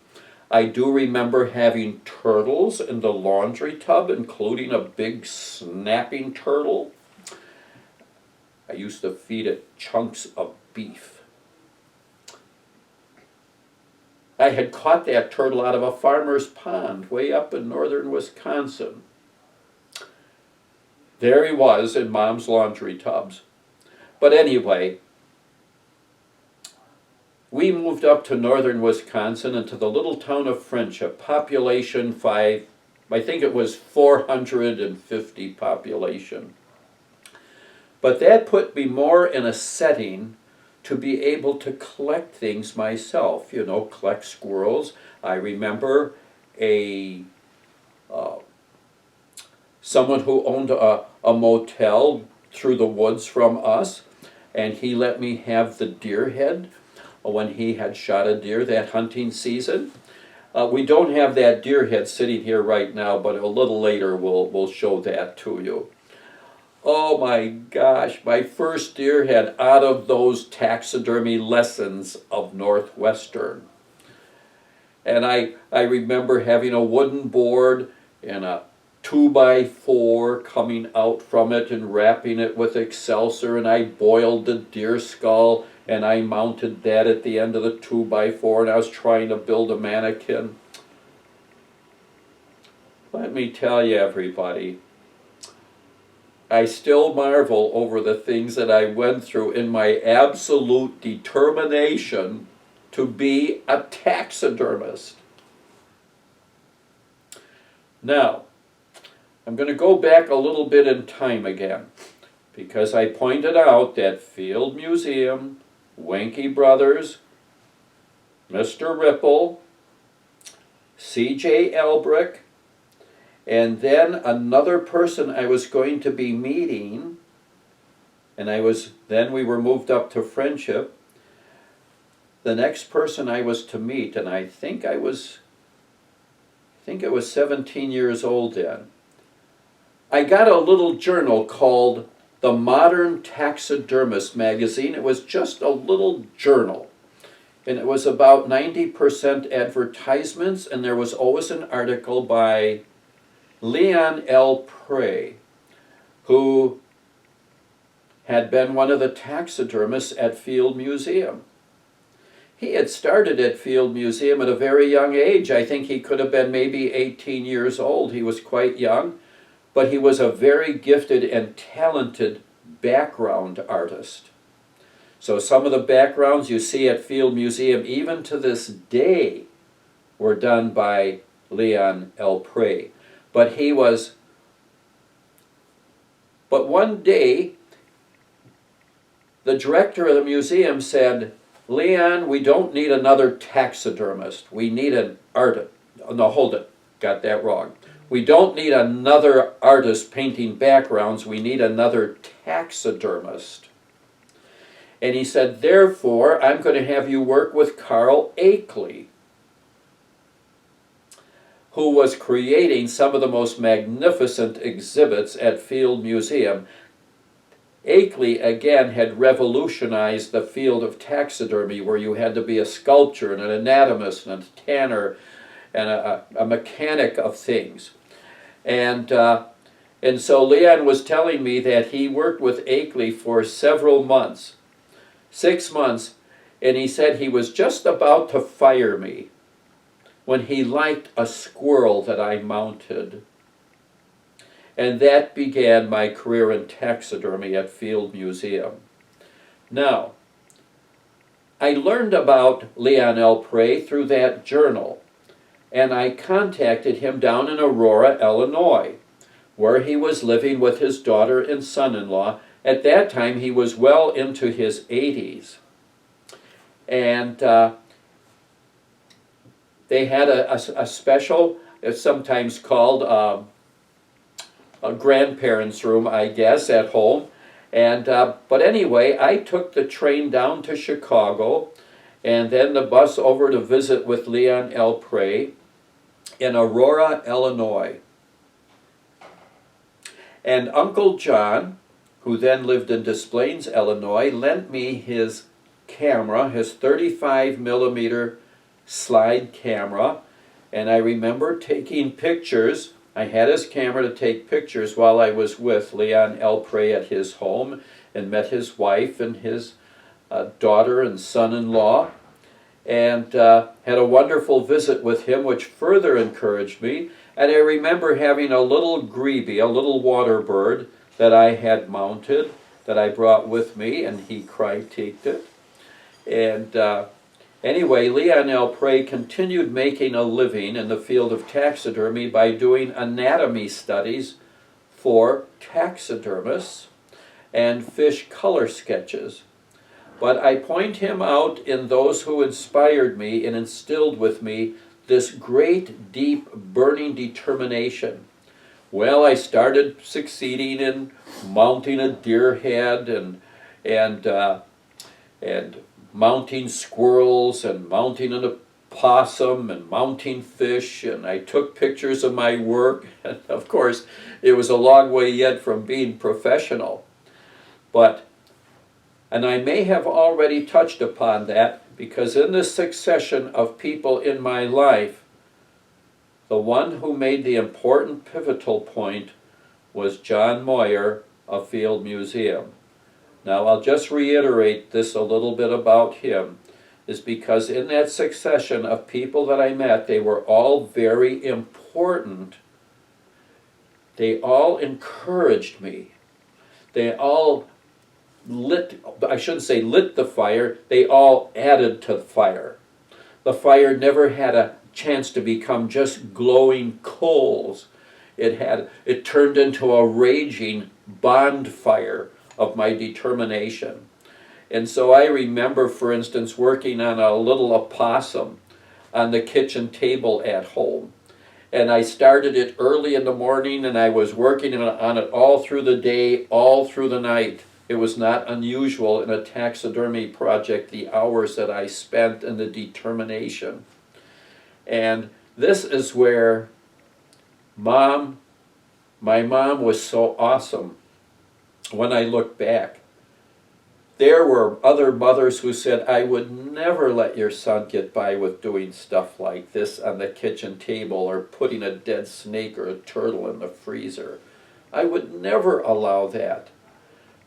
I do remember having turtles in the laundry tub, including a big snapping turtle. I used to feed it chunks of beef. I had caught that turtle out of a farmer's pond way up in northern Wisconsin. There he was in Mom's laundry tubs. But anyway, we moved up to northern Wisconsin into the little town of Friendship, population 5, I think it was 450 population. But that put me more in a setting to be able to collect things myself, you know, collect squirrels. I remember someone who owned a motel through the woods from us, and he let me have the deer head when he had shot a deer that hunting season. We don't have that deer head sitting here right now, but a little later we'll show that to you. Oh my gosh, my first deer head out of those taxidermy lessons of Northwestern. And I remember having a wooden board and a 2x4 coming out from it and wrapping it with Excelsior, and I boiled the deer skull and I mounted that at the end of the 2x4, and I was trying to build a mannequin. Let me tell you, everybody, I still marvel over the things that I went through in my absolute determination to be a taxidermist. Now, I'm going to go back a little bit in time again, because I pointed out that Field Museum, Wenke Brothers, Mr. Ripple, C.J. Elbrick, and then another person I was going to be meeting, and then we were moved up to Friendship. The next person I was to meet, and I think I was 17 years old then. I got a little journal called The Modern Taxidermist magazine. It was just a little journal, and it was about 90% advertisements, and there was always an article by Leon L. Prey, who had been one of the taxidermists at Field Museum. He had started at Field Museum at a very young age. I think he could have been maybe 18 years old. He was quite young, but he was a very gifted and talented background artist. So some of the backgrounds you see at Field Museum, even to this day, were done by Leon L. Prey. But one day, the director of the museum said, "Leon, we don't need another taxidermist. We need an artist." No, hold it. Got that wrong. "We don't need another artist painting backgrounds. We need another taxidermist." And he said, "Therefore, I'm going to have you work with Carl Akeley, who was creating some of the most magnificent exhibits at Field Museum." Akeley, again, had revolutionized the field of taxidermy, where you had to be a sculptor and an anatomist and a tanner and a mechanic of things. And so Leon was telling me that he worked with Akeley for several months, 6 months, and he said he was just about to fire me when he liked a squirrel that I mounted. And that began my career in taxidermy at Field Museum. Now, I learned about Leon L. Prey through that journal, and I contacted him down in Aurora, Illinois, where he was living with his daughter and son-in-law. At that time, he was well into his 80s. And they had a special, it's sometimes called a grandparents' room, I guess, at home. And but anyway, I took the train down to Chicago, and then the bus over to visit with Leon L. Prey in Aurora, Illinois. And Uncle John, who then lived in Des Plaines, Illinois, lent me his camera, his 35 millimeter slide camera, and I remember taking pictures. I had his camera to take pictures while I was with Leon L. Prey at his home and met his wife and his daughter and son-in-law, and had a wonderful visit with him, which further encouraged me. And I remember having a little grebe, a little water bird that I had mounted, that I brought with me, and he critiqued it. And anyway, Leon L. Prey continued making a living in the field of taxidermy by doing anatomy studies for taxidermists and fish color sketches. But I point him out in those who inspired me and instilled with me this great, deep, burning determination. Well, I started succeeding in mounting a deer head and mounting squirrels and mounting an opossum and mounting fish, and I took pictures of my work. And of course, it was a long way yet from being professional. And I may have already touched upon that, because in this succession of people in my life, the one who made the important pivotal point was John Moyer of Field Museum. Now, I'll just reiterate this a little bit about him, is because in that succession of people that I met, they were all very important. They all encouraged me. They all lit, I shouldn't say lit the fire, they all added to the fire. The fire never had a chance to become just glowing coals. It turned into a raging bonfire of my determination. And so I remember, for instance, working on a little opossum on the kitchen table at home. And I started it early in the morning, and I was working on it all through the day, all through the night. It was not unusual in a taxidermy project, the hours that I spent and the determination. And this is where my mom was so awesome. When I look back, there were other mothers who said, I would never let your son get by with doing stuff like this on the kitchen table or putting a dead snake or a turtle in the freezer. I would never allow that.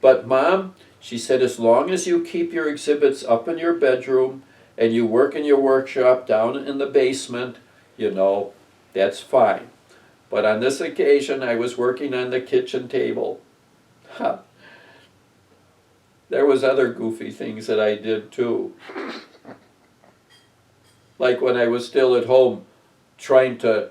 But Mom, she said, as long as you keep your exhibits up in your bedroom and you work in your workshop down in the basement, that's fine. But on this occasion, I was working on the kitchen table. There was other goofy things that I did too. Like when I was still at home trying to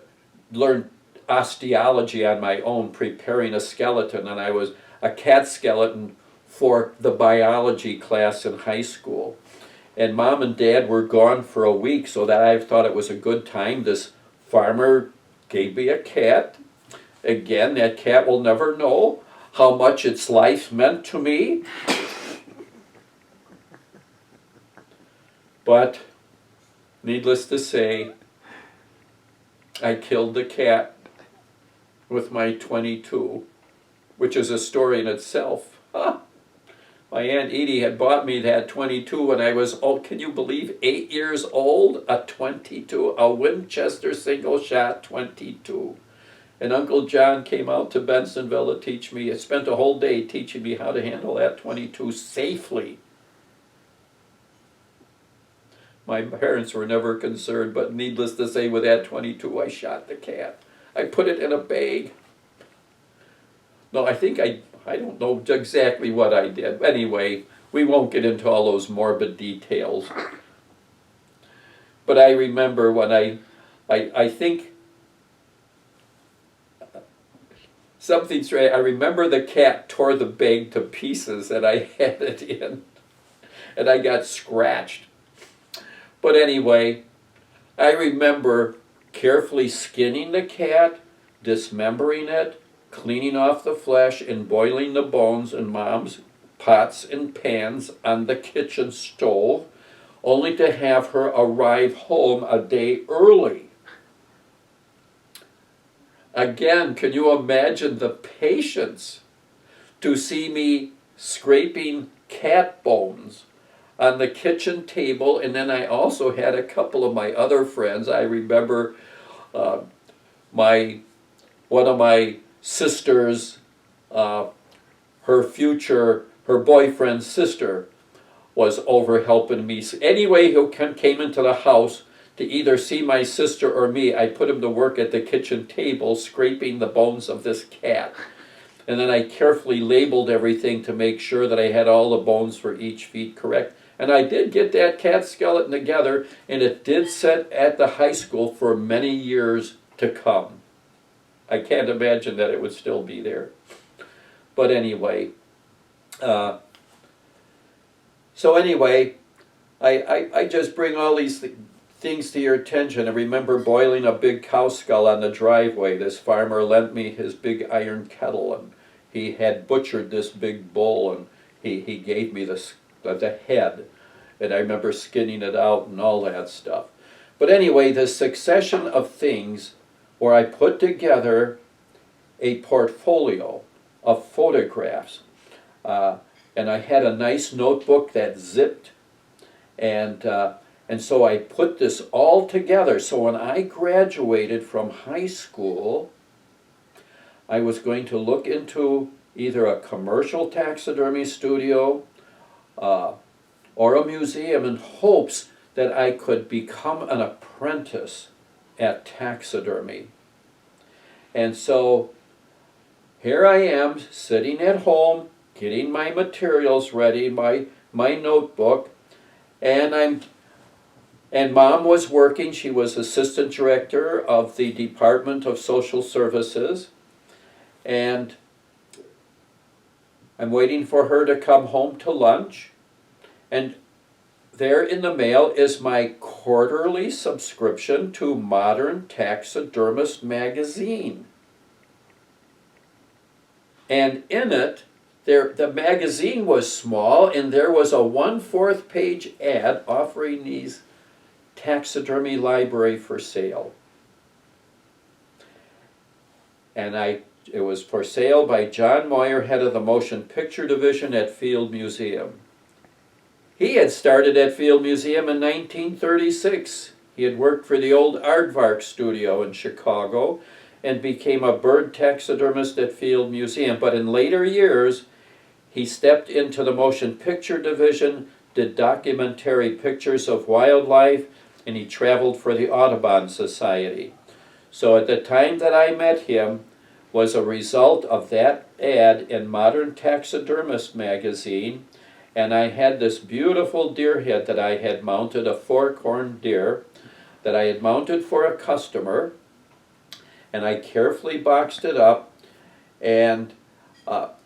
learn osteology on my own, preparing a skeleton, and I was a cat skeleton for the biology class in high school. And Mom and Dad were gone for a week, so that I thought it was a good time. This farmer gave me a cat. Again, that cat will never know how much its life meant to me. But, needless to say, I killed the cat with my .22, which is a story in itself. My Aunt Edie had bought me that .22 when I was, can you believe, 8 years old? A .22, a Winchester single-shot .22. And Uncle John came out to Bensonville to teach me. He spent a whole day teaching me how to handle that .22 safely. My parents were never concerned, but needless to say, with that .22, I shot the cat. I put it in a bag. No, I think I don't know exactly what I did. Anyway, we won't get into all those morbid details. But I remember when I think something strange. I remember the cat tore the bag to pieces and I had it in, and I got scratched. But anyway, I remember carefully skinning the cat, dismembering it, cleaning off the flesh, and boiling the bones in Mom's pots and pans on the kitchen stove, only to have her arrive home a day early. Again, can you imagine the patience to see me scraping cat bones on the kitchen table? And then I also had a couple of my other friends. I remember one of my sisters, her boyfriend's sister was over helping me. Anyway, who came into the house to either see my sister or me, I put him to work at the kitchen table scraping the bones of this cat. And then I carefully labeled everything to make sure that I had all the bones for each feet correct. And I did get that cat skeleton together, and it did sit at the high school for many years to come. I can't imagine that it would still be there. But anyway, I just bring all these things to your attention. I remember boiling a big cow skull on the driveway. This farmer lent me his big iron kettle, and he had butchered this big bull, and he gave me the head, and I remember skinning it out and all that stuff. But anyway, the succession of things where I put together a portfolio of photographs, and I had a nice notebook that zipped, and so I put this all together. So when I graduated from high school, I was going to look into either a commercial taxidermy studio or a museum in hopes that I could become an apprentice at taxidermy. And so here I am sitting at home, getting my materials ready, my notebook, and Mom was working. She was assistant director of the Department of Social Services, and I'm waiting for her to come home to lunch, and there in the mail is my quarterly subscription to Modern Taxidermist magazine. And in it, the magazine was small, and there was a 1/4 page ad offering these taxidermy library for sale. And it was for sale by John Moyer, head of the Motion Picture Division at Field Museum. He had started at Field Museum in 1936. He had worked for the old Aardvark studio in Chicago and became a bird taxidermist at Field Museum. But in later years, he stepped into the Motion Picture Division, did documentary pictures of wildlife, and he traveled for the Audubon Society. So at the time that I met him was a result of that ad in Modern Taxidermist magazine, and I had this beautiful deer head that I had mounted, a fork-horned deer, that I had mounted for a customer, and I carefully boxed it up, and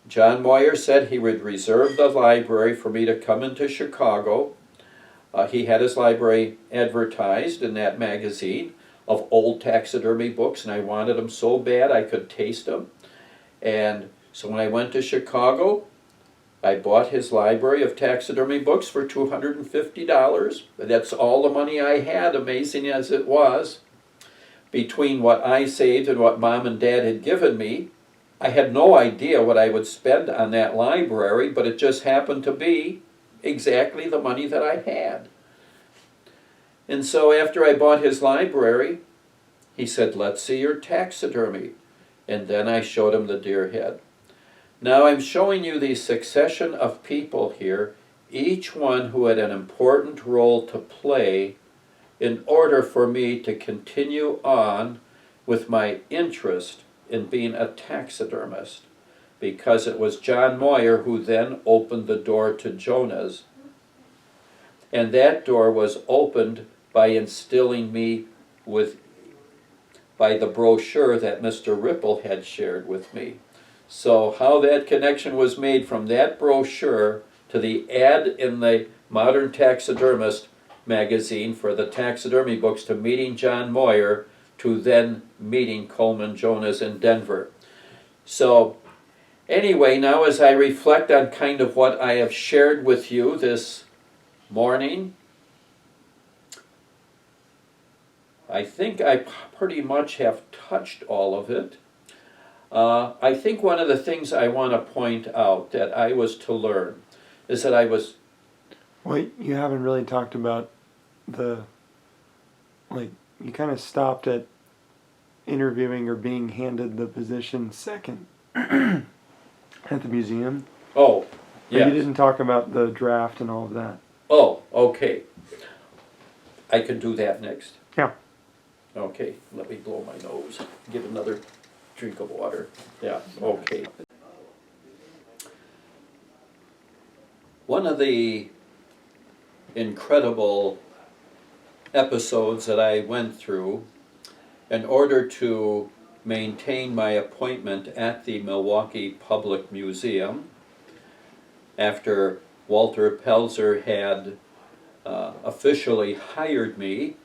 John Moyer said he would reserve the library for me to come into Chicago. He had his library advertised in that magazine of old taxidermy books, and I wanted them so bad I could taste them. And so when I went to Chicago, I bought his library of taxidermy books for $250. That's all the money I had, amazing as it was. Between what I saved and what Mom and Dad had given me, I had no idea what I would spend on that library, but it just happened to be exactly the money that I had. And so after I bought his library, he said, "Let's see your taxidermy." And then I showed him the deer head. Now I'm showing you the succession of people here, each one who had an important role to play in order for me to continue on with my interest in being a taxidermist, because it was John Moyer who then opened the door to Jonah's. And that door was opened by instilling me by the brochure that Mr. Ripple had shared with me. So how that connection was made from that brochure to the ad in the Modern Taxidermist magazine for the taxidermy books to meeting John Moyer to then meeting Coleman Jonas in Denver. So anyway, now as I reflect on kind of what I have shared with you this morning, I think I pretty much have touched all of it. I think one of the things I want to point out that I was to learn is that I was... Well, you haven't really talked about you kind of stopped at interviewing or being handed the position second at the museum. Oh, yes. You didn't talk about the draft and all of that. Oh, okay. I can do that next. Yeah. Okay, let me blow my nose. Get another drink of water. Yeah, okay. One of the incredible episodes that I went through in order to maintain my appointment at the Milwaukee Public Museum after Walter Pelzer had officially hired me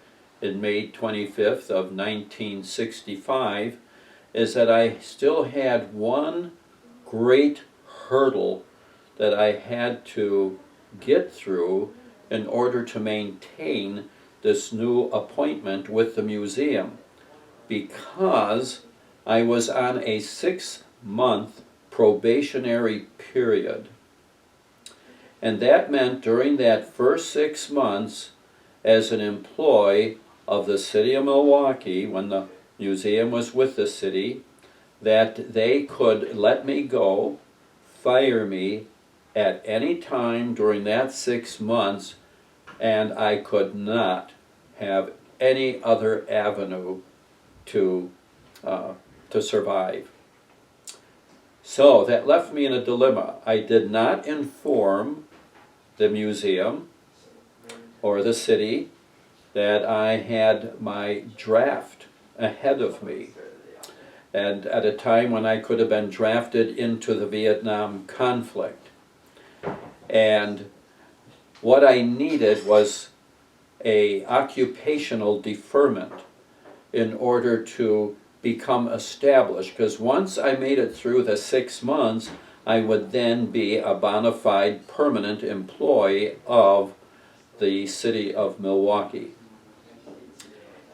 in May 25th of 1965 is that I still had one great hurdle that I had to get through in order to maintain this new appointment with the museum, because I was on a 6-month probationary period. And that meant during that first 6 months as an employee of the city of Milwaukee, when the museum was with the city, that they could let me go, fire me at any time during that 6 months, and I could not have any other avenue to survive. So that left me in a dilemma. I did not inform the museum or the city that I had my draft ahead of me, and at a time when I could have been drafted into the Vietnam conflict. And what I needed was a occupational deferment in order to become established, because once I made it through the 6 months, I would then be a bona fide permanent employee of the city of Milwaukee.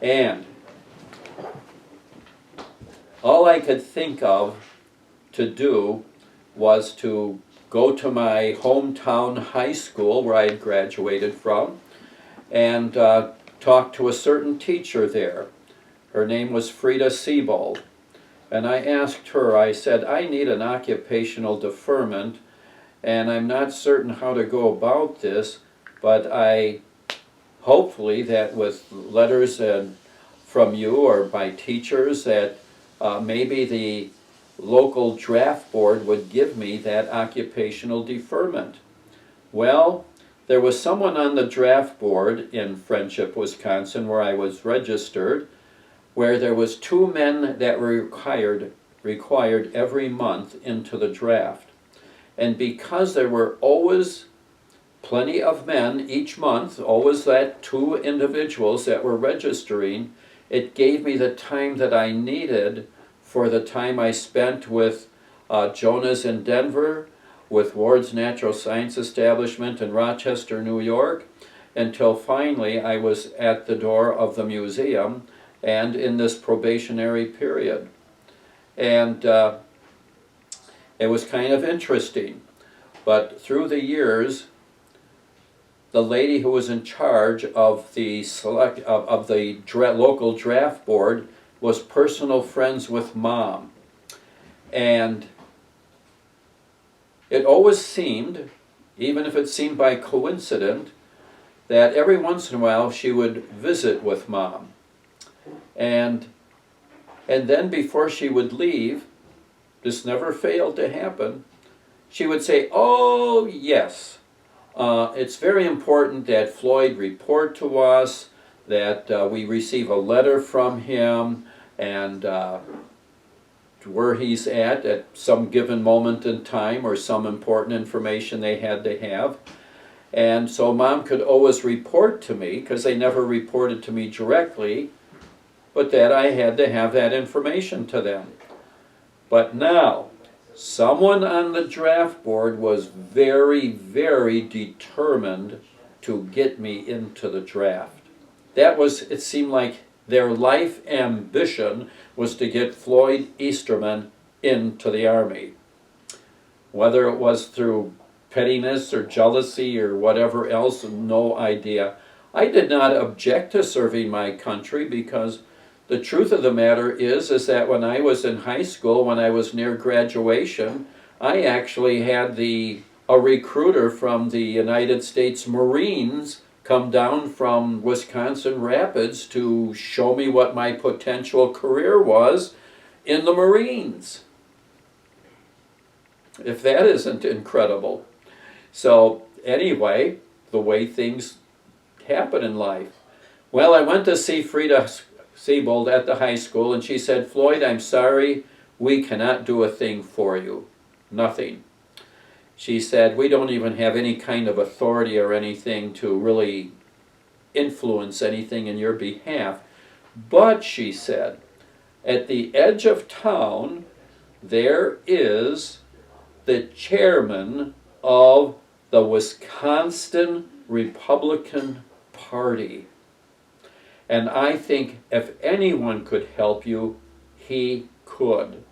And all I could think of to do was to go to my hometown high school where I had graduated from and talk to a certain teacher there. Her name was Frida Siebold. And I asked her, I said, I need an occupational deferment, and I'm not certain how to go about this, but hopefully that with letters from you or by teachers that maybe the local draft board would give me that occupational deferment. Well, there was someone on the draft board in Friendship, Wisconsin, where I was registered, where there was 2 men that were required every month into the draft. And because there were always plenty of men each month, always that 2 individuals that were registering, it gave me the time that I needed for the time I spent with Jonas in Denver, with Ward's Natural Science Establishment in Rochester, New York, until finally I was at the door of the museum and in this probationary period. And it was kind of interesting. But through the years, the lady who was in charge of the local draft board was personal friends with Mom. And it always seemed, even if it seemed by coincidence, that every once in a while she would visit with Mom. And then before she would leave, this never failed to happen, she would say, oh yes, it's very important that Floyd report to us, that we receive a letter from him, and where he's at some given moment in time, or some important information they had to have. And so Mom could always report to me, because they never reported to me directly, but that I had to have that information to them. But now, someone on the draft board was very, very determined to get me into the draft. That was, it seemed like their life ambition was to get Floyd Easterman into the Army. Whether it was through pettiness or jealousy or whatever else, no idea. I did not object to serving my country, because the truth of the matter is that when I was in high school, when I was near graduation, I actually had a recruiter from the United States Marines come down from Wisconsin Rapids to show me what my potential career was in the Marines. If that isn't incredible. So anyway, the way things happen in life. Well, I went to see Frida Siebold at the high school, and she said, "Floyd, I'm sorry, we cannot do a thing for you. Nothing." She said, "We don't even have any kind of authority or anything to really influence anything in your behalf. But," she said, "at the edge of town, there is the chairman of the Wisconsin Republican Party. And I think if anyone could help you, he could."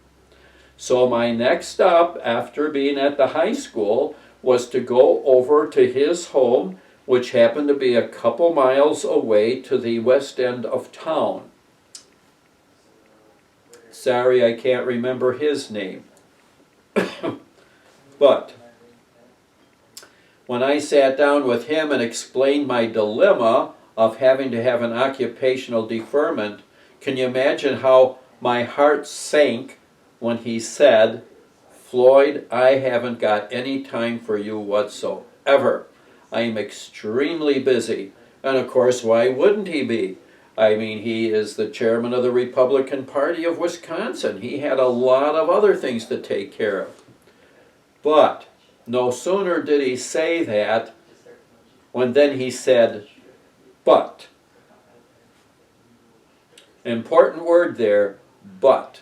So my next stop after being at the high school was to go over to his home, which happened to be a couple miles away to the west end of town. Sorry, I can't remember his name. But when I sat down with him and explained my dilemma of having to have an occupational deferment, can you imagine how my heart sank when he said, "Floyd, I haven't got any time for you whatsoever. I am extremely busy." And of course, why wouldn't he be? I mean, he is the chairman of the Republican Party of Wisconsin. He had a lot of other things to take care of. But no sooner did he say that, when then he said, "But." Important word there, but.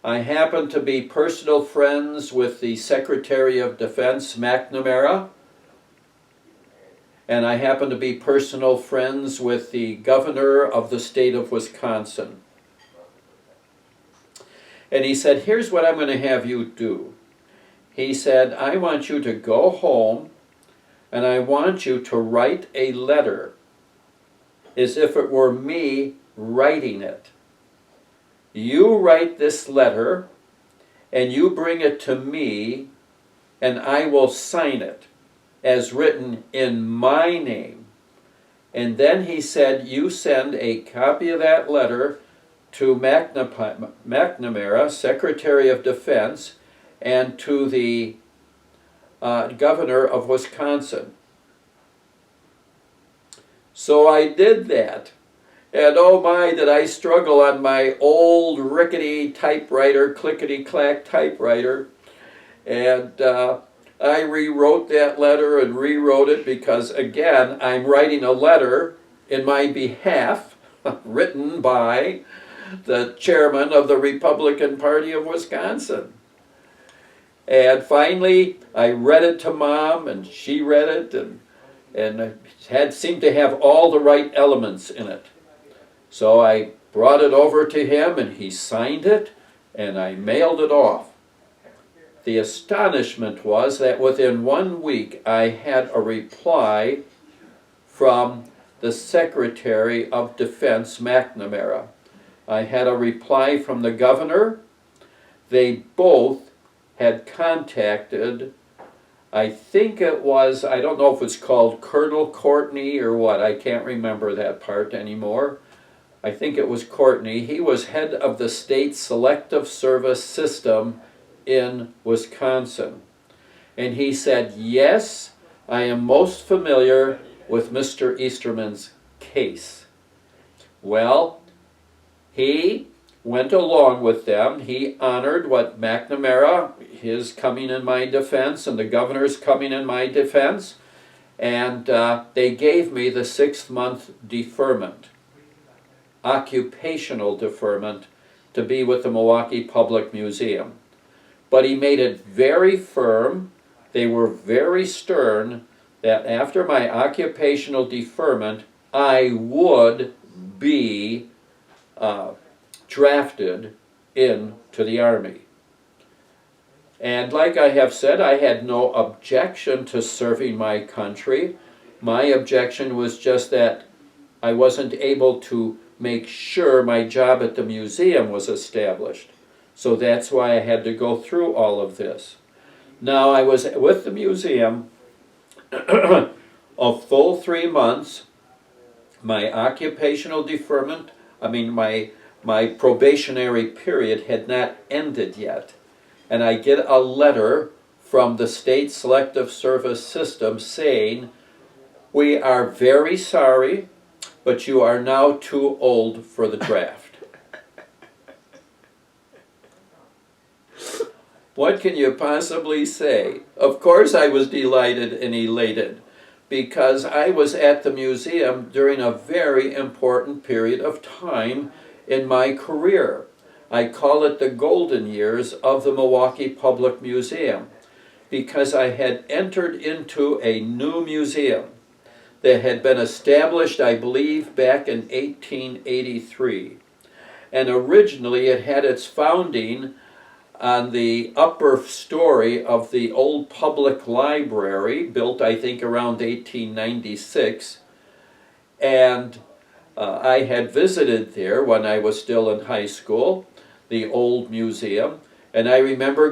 I happen to be personal friends with the Secretary of Defense, McNamara, and I happen to be personal friends with the governor of the state of Wisconsin. And he said, "Here's what I'm going to have you do." He said, "I want you to go home, and I want you to write a letter as if it were me writing it. You write this letter, and you bring it to me, and I will sign it as written in my name." And then he said, "You send a copy of that letter to McNamara, Secretary of Defense, and to the governor of Wisconsin." So I did that. And oh my, did I struggle on my old rickety typewriter, clickety-clack typewriter. And I rewrote that letter and rewrote it, because again, I'm writing a letter in my behalf, written by the chairman of the Republican Party of Wisconsin. And finally, I read it to Mom, and she read it, and it seemed to have all the right elements in it. So I brought it over to him, and he signed it, and I mailed it off. The astonishment was that within 1 week, I had a reply from the Secretary of Defense, McNamara. I had a reply from the governor. They both had contacted, I think it was, I don't know if it's called Colonel Courtney or what, I can't remember that part anymore. I think it was Courtney. He was head of the state selective service system in Wisconsin. And he said, "Yes, I am most familiar with Mr. Easterman's case." Well, he went along with them. He honored what McNamara, his coming in my defense, and the governor's coming in my defense, and they gave me the 6-month deferment, occupational deferment, to be with the Milwaukee Public Museum. But he made it very firm, they were very stern, that after my occupational deferment, I would be drafted into the Army. And like I have said, I had no objection to serving my country. My objection was just that I wasn't able to make sure my job at the museum was established. So that's why I had to go through all of this. Now, I was with the museum a full 3 months. My occupational deferment, my probationary period had not ended yet. And I get a letter from the State Selective Service System saying, "We are very sorry, but you are now too old for the draft." What can you possibly say? Of course I was delighted and elated, because I was at the museum during a very important period of time in my career. I call it the golden years of the Milwaukee Public Museum, because I had entered into a new museum that had been established, I believe, back in 1883. And originally it had its founding on the upper story of the old public library, built I think around 1896, and I had visited there when I was still in high school, the old museum, and I remember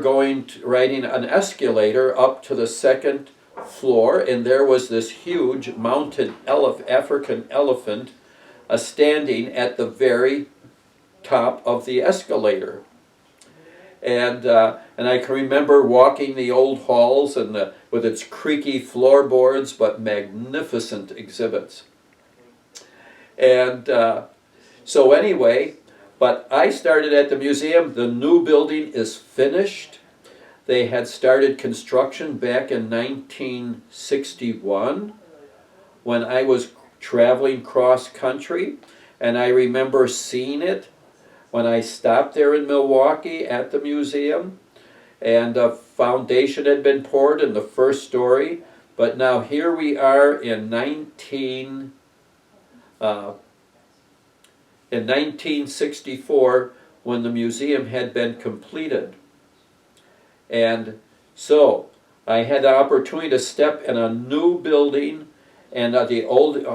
riding an escalator up to the 2nd floor, and there was this huge mounted African elephant standing at the very top of the escalator. And I can remember walking the old halls and with its creaky floorboards, but magnificent exhibits. And so anyway, but I started at the museum. The new building is finished. They had started construction back in 1961 when I was traveling cross country, and I remember seeing it when I stopped there in Milwaukee at the museum, and a foundation had been poured in the first story. But now here we are in 1964, when the museum had been completed. And so I had the opportunity to step in a new building, and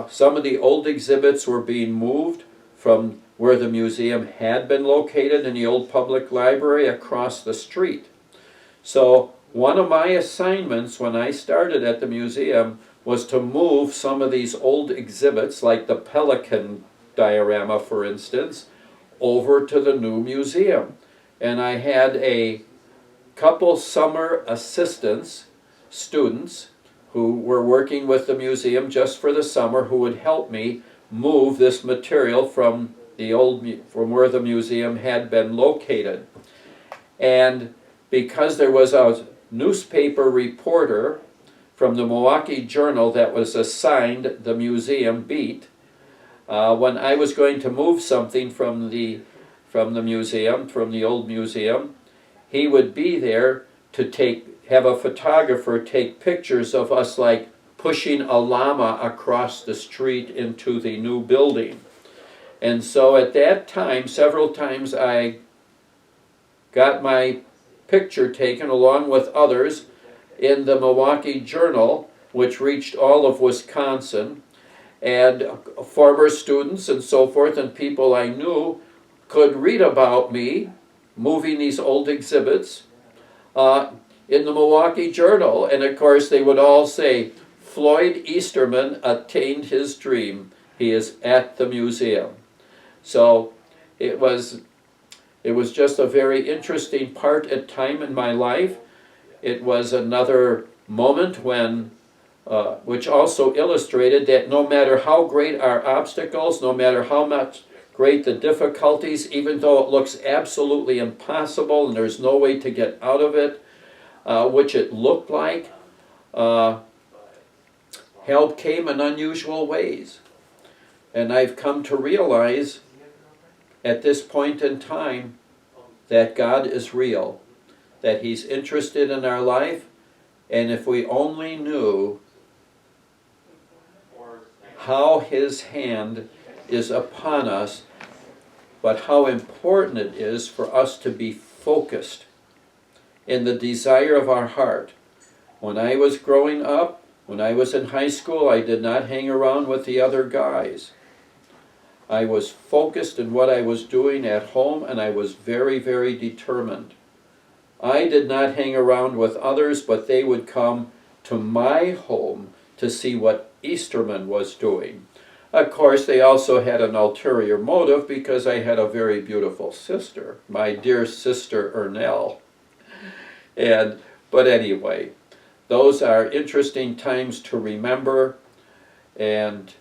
some of the old exhibits were being moved from where the museum had been located in the old public library across the street. So one of my assignments when I started at the museum was to move some of these old exhibits, like the pelican diorama, for instance, over to the new museum. And I had a couple summer assistants, students, who were working with the museum just for the summer, who would help me move this material from where the museum had been located. And because there was a newspaper reporter from the Milwaukee Journal that was assigned the museum beat, when I was going to move something from the museum, from the old museum, he would be there to have a photographer take pictures of us, like pushing a llama across the street into the new building. And so at that time, several times I got my picture taken along with others in the Milwaukee Journal, which reached all of Wisconsin, and former students and so forth and people I knew could read about me moving these old exhibits in the Milwaukee Journal. And of course they would all say, "Floyd Easterman attained his dream. He is at the museum." So it was just a very interesting time in my life. It was another moment when, which also illustrated that no matter how great our obstacles, no matter how much great the difficulties, even though it looks absolutely impossible and there's no way to get out of it, which it looked like, help came in unusual ways. And I've come to realize at this point in time that God is real, that He's interested in our life, and if we only knew how His hand is upon us, but how important it is for us to be focused in the desire of our heart. When I was growing up, when I was in high school, I did not hang around with the other guys. I was focused in what I was doing at home, and I was very, very determined. I did not hang around with others, but they would come to my home to see what Easterman was doing. Of course, they also had an ulterior motive because I had a very beautiful sister, my dear sister Ernell. But anyway, those are interesting times to remember. And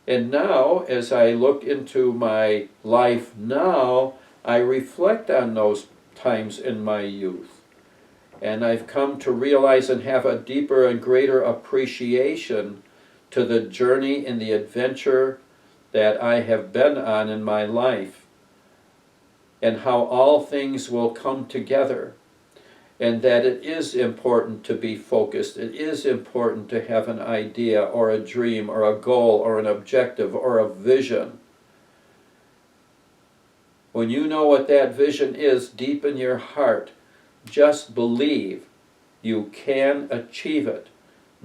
now, as I look into my life now, I reflect on those times in my youth. And I've come to realize and have a deeper and greater appreciation to the journey and the adventure that I have been on in my life, and how all things will come together, and that it is important to be focused. It is important to have an idea or a dream or a goal or an objective or a vision. When you know what that vision is deep in your heart, just believe you can achieve it.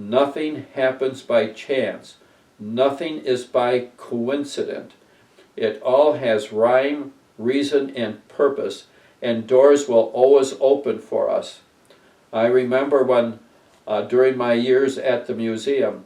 Nothing happens by chance. Nothing is by coincidence. It all has rhyme, reason, and purpose, and doors will always open for us. I remember when, during my years at the museum,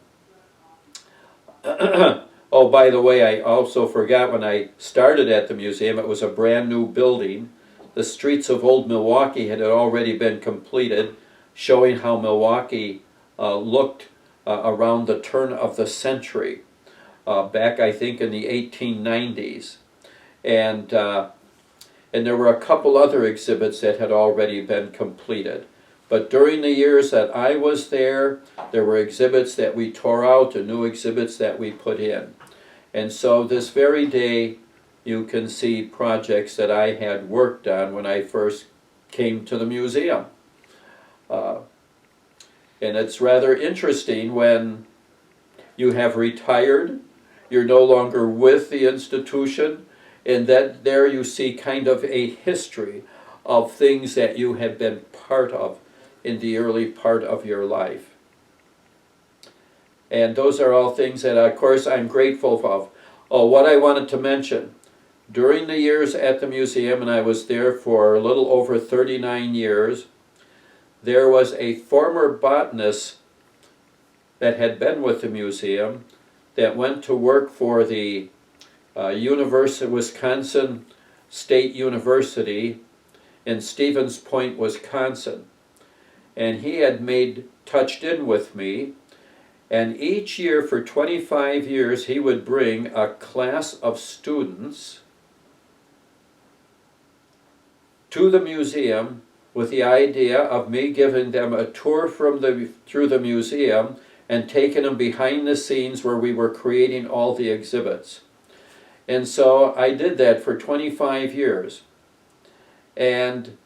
oh, by the way, I also forgot when I started at the museum, it was a brand new building. The streets of old Milwaukee had already been completed, showing how Milwaukee looked around the turn of the century, back I think in the 1890s. And there were a couple other exhibits that had already been completed. But during the years that I was there were exhibits that we tore out and new exhibits that we put in. And so this very day, you can see projects that I had worked on when I first came to the museum. And it's rather interesting when you have retired, you're no longer with the institution, and that there you see kind of a history of things that you have been part of in the early part of your life. And those are all things that, of course, I'm grateful of. Oh, what I wanted to mention, during the years at the museum, and I was there for a little over 39 years, there was a former botanist that had been with the museum that went to work for the Wisconsin State University in Stevens Point, Wisconsin. And he had touched in with me, and each year for 25 years he would bring a class of students to the museum with the idea of me giving them a tour through the museum and taking them behind the scenes where we were creating all the exhibits. And so I did that for 25 years. And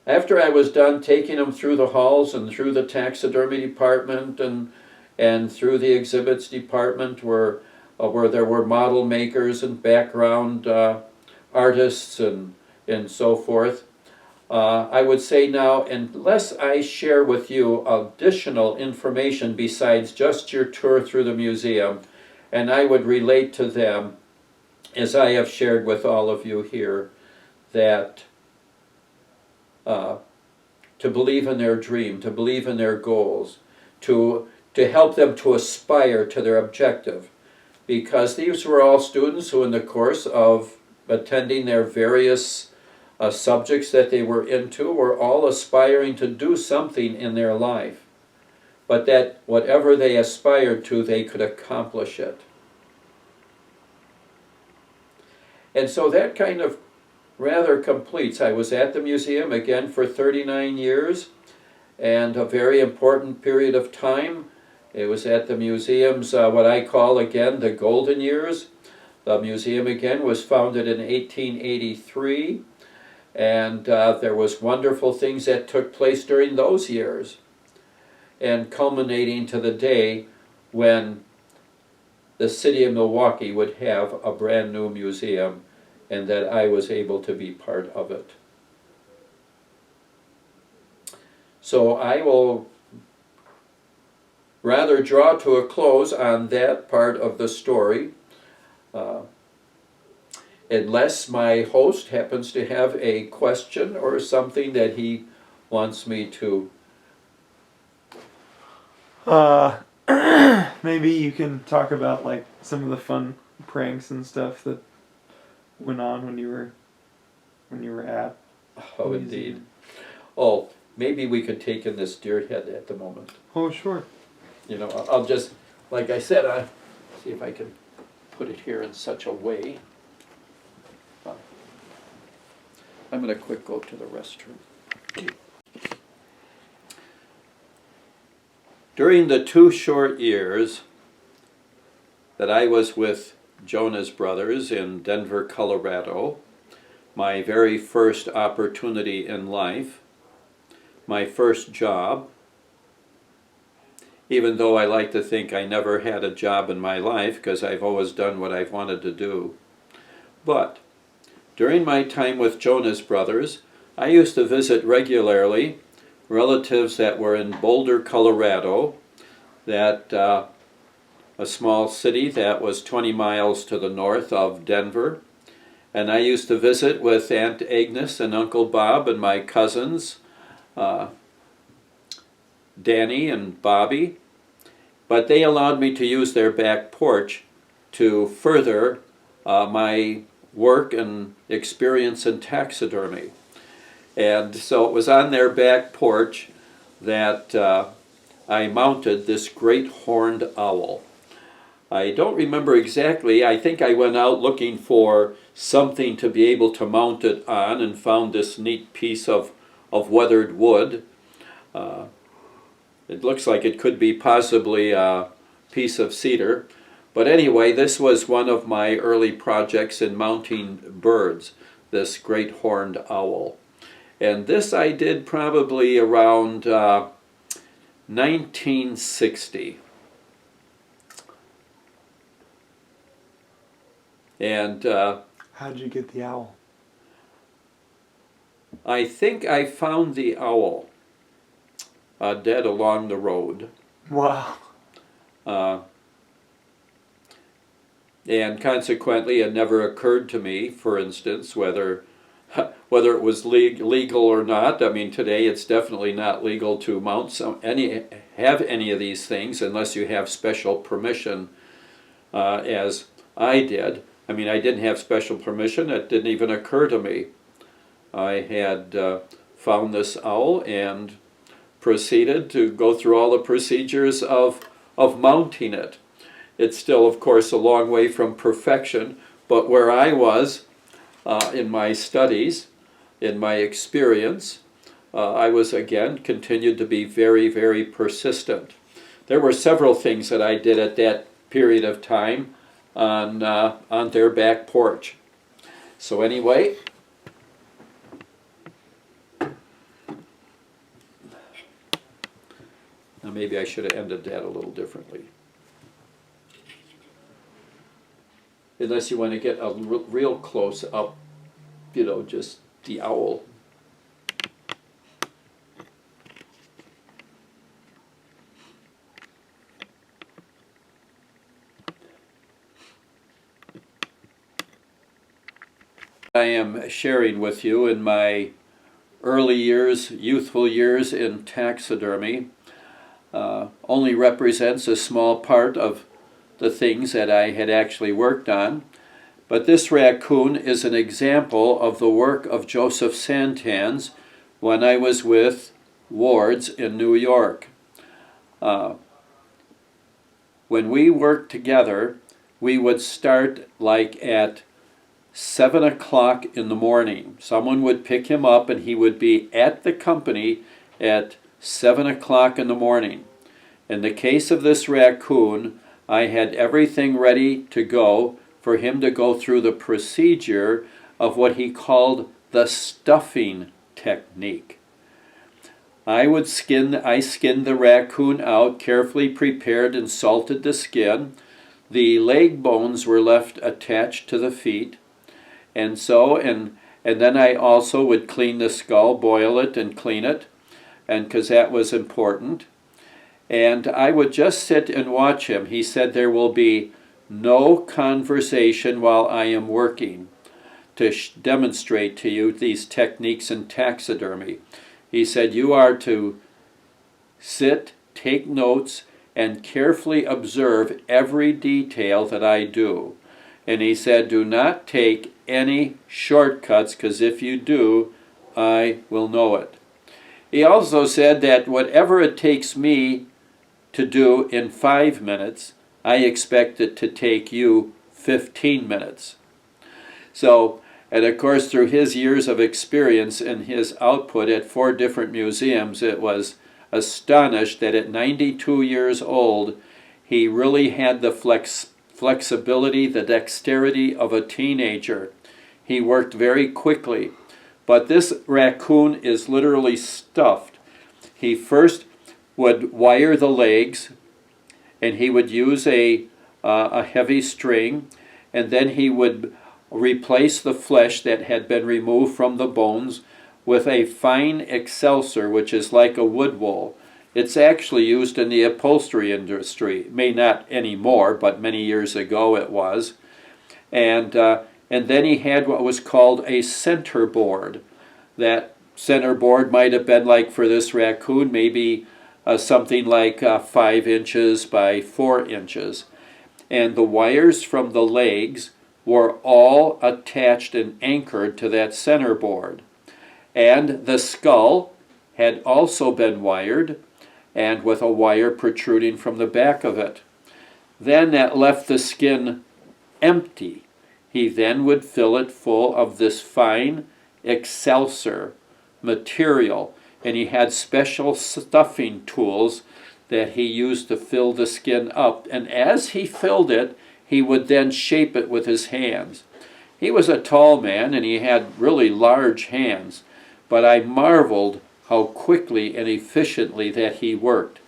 after I was done taking them through the halls and through the taxidermy department and through the exhibits department where there were model makers and background artists and so forth, I would say now, unless I share with you additional information besides just your tour through the museum, and I would relate to them, as I have shared with all of you here, that to believe in their dream, to believe in their goals, to help them to aspire to their objective. Because these were all students who, in the course of attending their various subjects that they were into, were all aspiring to do something in their life, but that whatever they aspired to, they could accomplish it. And so that kind of rather completes. I was at the museum again for 39 years, and a very important period of time. It was at the museum's what I call again the golden years. The museum again was founded in 1883, and there was wonderful things that took place during those years, and culminating to the day when the city of Milwaukee would have a brand new museum, and that I was able to be part of it. So I will rather draw to a close on that part of the story, unless my host happens to have a question or something that he wants me to. Maybe you can talk about like some of the fun pranks and stuff that went on when you were at. Oh, indeed. Oh, maybe we could take in this deer head at the moment. Oh, sure. You know, I'll just, like I said, I'll see if I can put it here in such a way. I'm going to quick go to the restroom. During the 2 short years that I was with Jonas Brothers in Denver, Colorado, my very first opportunity in life, my first job, even though I like to think I never had a job in my life because I've always done what I've wanted to do. But during my time with Jonas Brothers, I used to visit regularly relatives that were in Boulder, Colorado, that a small city that was 20 miles to the north of Denver. And I used to visit with Aunt Agnes and Uncle Bob and my cousins, Danny and Bobby. But they allowed me to use their back porch to further my work and experience in taxidermy. And so it was on their back porch that I mounted this great horned owl. I don't remember exactly. I think I went out looking for something to be able to mount it on and found this neat piece of weathered wood. It looks like it could be possibly a piece of cedar. But anyway, this was one of my early projects in mounting birds, this great horned owl. And this I did probably around 1960. And how'd you get the owl? I think I found the owl dead along the road. Wow. And consequently, it never occurred to me, for instance, whether it was legal or not. I mean, today it's definitely not legal to mount have any of these things unless you have special permission, as I did. I mean, I didn't have special permission. It didn't even occur to me. I had found this owl and proceeded to go through all the procedures of mounting it. It's still, of course, a long way from perfection, but where I was in my studies, in my experience, I was, again, continued to be very, very persistent. There were several things that I did at that period of time on their back porch. So anyway, now maybe I should have ended that a little differently. Unless you want to get a real close up, you know, just the owl. I am sharing with you in my early years, youthful years in taxidermy, only represents a small part of the things that I had actually worked on. But this raccoon is an example of the work of Joseph Santan's when I was with Ward's in New York. When we worked together, we would start like at 7 o'clock in the morning. Someone would pick him up and he would be at the company at 7 o'clock in the morning. In the case of this raccoon, I had everything ready to go for him to go through the procedure of what he called the stuffing technique. I skinned the raccoon out, carefully prepared and salted the skin. The leg bones were left attached to the feet. And then I also would clean the skull, boil it and clean it, and because that was important. And I would just sit and watch him. He said there will be no conversation while I am working to demonstrate to you these techniques in taxidermy. He said you are to sit, take notes, and carefully observe every detail that I do. And he said, do not take any shortcuts, because if you do, I will know it. He also said that whatever it takes me to do in 5 minutes, I expect it to take you 15 minutes. So, and of course, through his years of experience and his output at 4 different museums, it was astonished that at 92 years old, he really had the flexibility, the dexterity of a teenager. He worked very quickly. But this raccoon is literally stuffed. He first would wire the legs, and he would use a heavy string, and then he would replace the flesh that had been removed from the bones with a fine excelsior, which is like a wood wool. It's actually used in the upholstery industry. May not anymore, but many years ago it was. And then he had what was called a center board. That center board might have been like for this raccoon, maybe something like 5 inches by 4 inches. And the wires from the legs were all attached and anchored to that center board. And the skull had also been wired, and with a wire protruding from the back of it. Then that left the skin empty. He then would fill it full of this fine excelsior material, and he had special stuffing tools that he used to fill the skin up. And as he filled it, he would then shape it with his hands. He was a tall man, and he had really large hands, but I marveled how quickly and efficiently that he worked.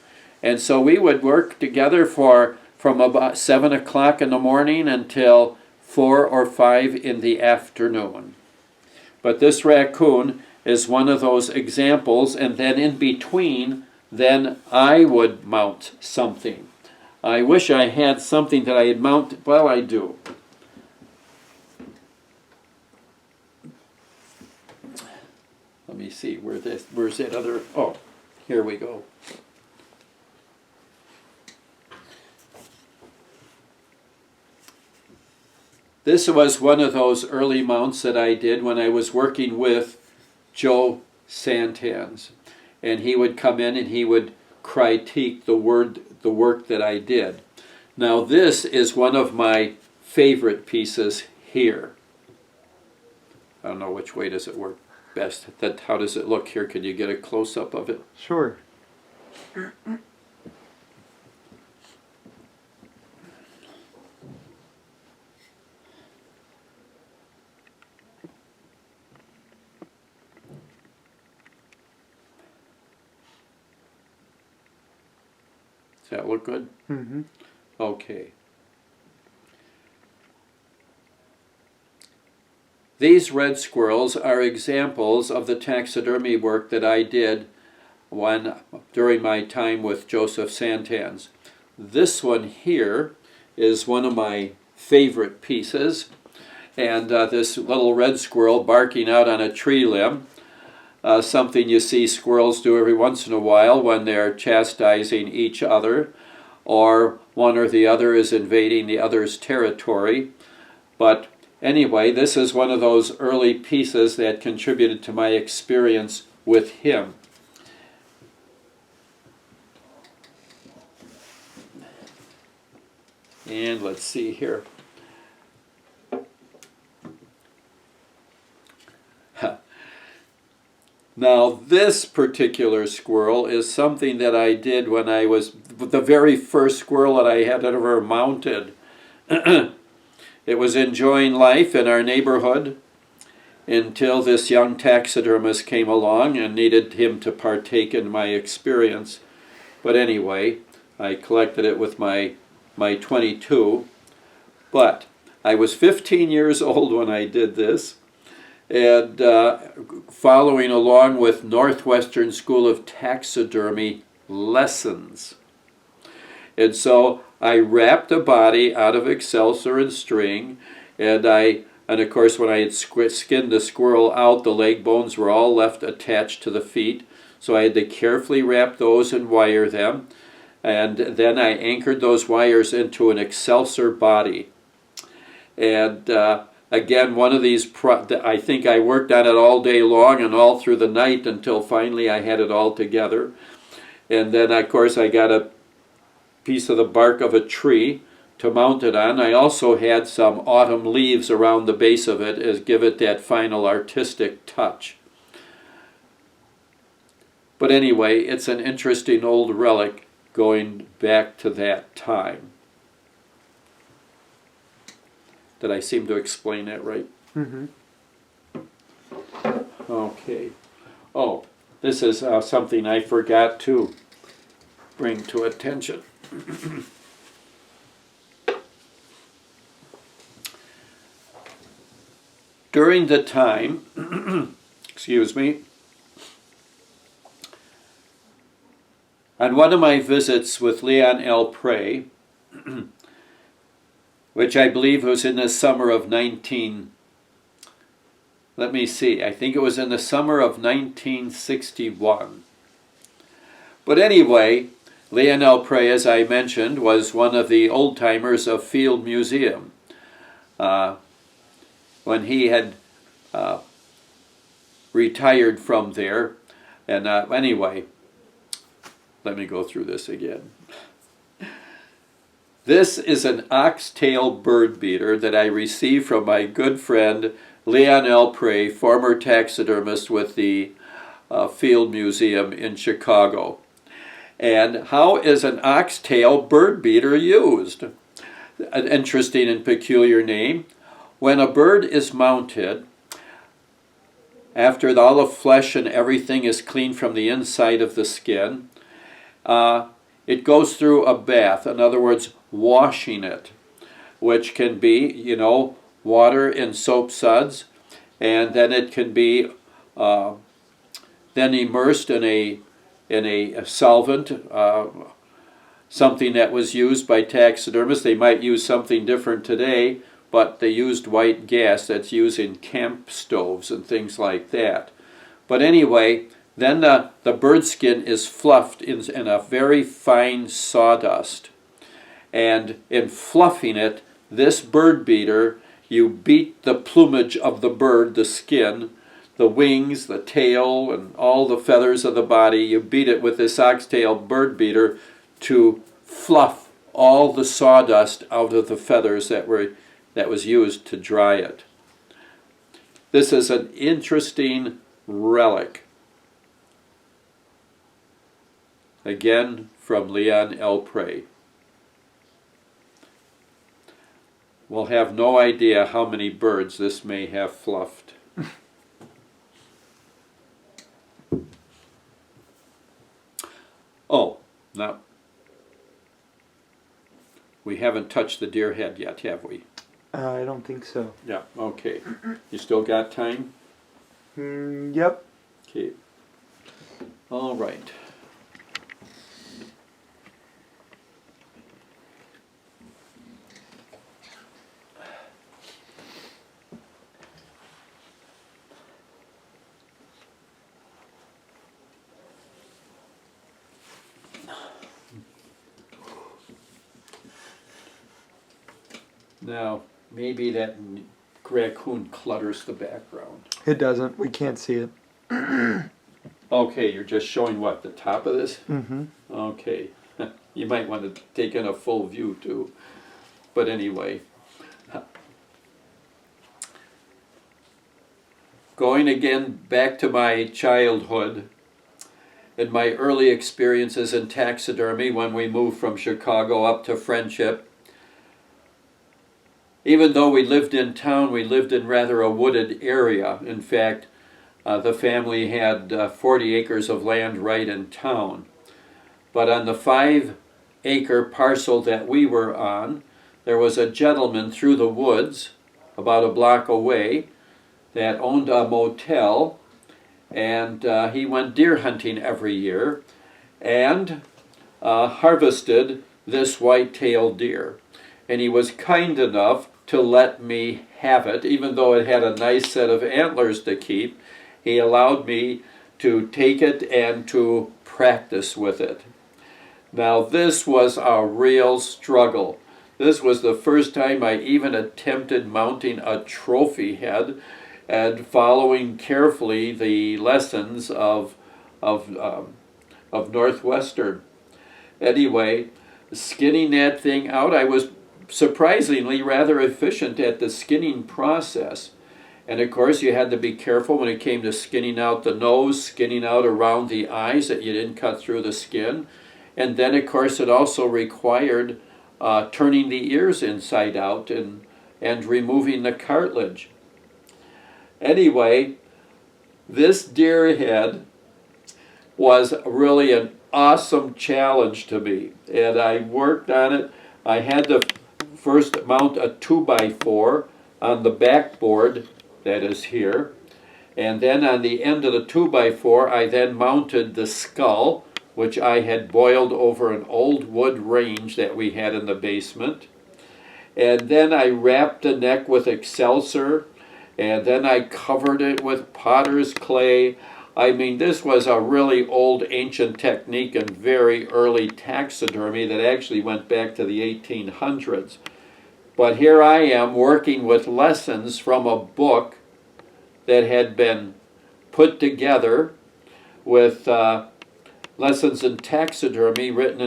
And so we would work together from about 7 o'clock in the morning until 4 or 5 in the afternoon. But this raccoon is one of those examples, and then in between, then I would mount something. I wish I had something that I had mounted. Well, I do. Let me see, where's that other, oh, here we go. This was one of those early mounts that I did when I was working with Joe Santans. And he would come in and he would critique the work that I did. Now this is one of my favorite pieces here. I don't know which way does it work best. How does it look here? Can you get a close-up of it? Sure. Does that look good? Mm-hmm. Okay. These red squirrels are examples of the taxidermy work that I did during my time with Joseph Santans. This one here is one of my favorite pieces, and this little red squirrel barking out on a tree limb, something you see squirrels do every once in a while when they're chastising each other, or one or the other is invading the other's territory. But anyway, this is one of those early pieces that contributed to my experience with him. And let's see here. Now, this particular squirrel is something that I did when I was the very first squirrel that I had ever mounted. It was enjoying life in our neighborhood until this young taxidermist came along and needed him to partake in my experience. But anyway, I collected it with my 22. But I was 15 years old when I did this, and following along with Northwestern School of Taxidermy lessons. And so I wrapped a body out of excelsior and string, and of course when I had skinned the squirrel out, the leg bones were all left attached to the feet, so I had to carefully wrap those and wire them, and then I anchored those wires into an excelsior body. And again, one of these, I think I worked on it all day long and all through the night until finally I had it all together. And then, of course, I got a piece of the bark of a tree to mount it on. I also had some autumn leaves around the base of it as give it that final artistic touch. But anyway, it's an interesting old relic going back to that time. Did I seem to explain that right? Mm-hmm. Okay. Oh, this is something I forgot to bring to attention. During the time, excuse me, on one of my visits with Leon L. Prey, which I believe was in the summer of I think it was in the summer of 1961. But anyway, Leon L. Prey, as I mentioned, was one of the old-timers of Field Museum. When he had retired from there, and anyway, let me go through this again. This is an oxtail bird beater that I received from my good friend Leon L. Prey, former taxidermist with the Field Museum in Chicago. And how is an oxtail bird beater used? An interesting and peculiar name. When a bird is mounted, after all the flesh and everything is cleaned from the inside of the skin, it goes through a bath. In other words, washing it, which can be, water and soap suds, and then it can be then immersed in a solvent, something that was used by taxidermists. They might use something different today, but they used white gas that's used in camp stoves and things like that. But anyway, then the bird skin is fluffed in a very fine sawdust. And in fluffing it, this bird beater, you beat the plumage of the bird, the skin, the wings, the tail, and all the feathers of the body. You beat it with this oxtail bird beater to fluff all the sawdust out of the feathers that was used to dry it. This is an interesting relic. Again, from Leon L. Prey. We'll have no idea how many birds this may have fluffed. Oh, now, we haven't touched the deer head yet, have we? I don't think so. Yeah, okay. You still got time? Yep. Okay. All right. Now, maybe that raccoon clutters the background. It doesn't. We can't see it. Okay, you're just showing what, the top of this? Mm-hmm. Okay. You might want to take in a full view too. But anyway. going again back to my childhood and my early experiences in taxidermy when we moved from Chicago up to Friendship. Even though we lived in town, we lived in rather a wooded area. In fact, the family had 40 acres of land right in town. But on the 5-acre parcel that we were on, there was a gentleman through the woods, about a block away, that owned a motel, and he went deer hunting every year and harvested this white-tailed deer. And he was kind enough to let me have it, even though it had a nice set of antlers to keep. He allowed me to take it and to practice with it. Now this was a real struggle. This was the first time I even attempted mounting a trophy head and following carefully the lessons of Northwestern. Anyway, skinning that thing out, I was surprisingly rather efficient at the skinning process. And of course you had to be careful when it came to skinning out the nose, skinning out around the eyes, that you didn't cut through the skin. And then of course it also required turning the ears inside out and removing the cartilage. Anyway, this deer head was really an awesome challenge to me, and I worked on it. I had to first mount a 2x4 on the backboard that is here, and then on the end of the 2x4 I then mounted the skull, which I had boiled over an old wood range that we had in the basement, and then I wrapped the neck with Excelsior, and then I covered it with potter's clay. I mean, this was a really old ancient technique and very early taxidermy that actually went back to the 1800s. But here I am working with lessons from a book that had been put together with lessons in taxidermy written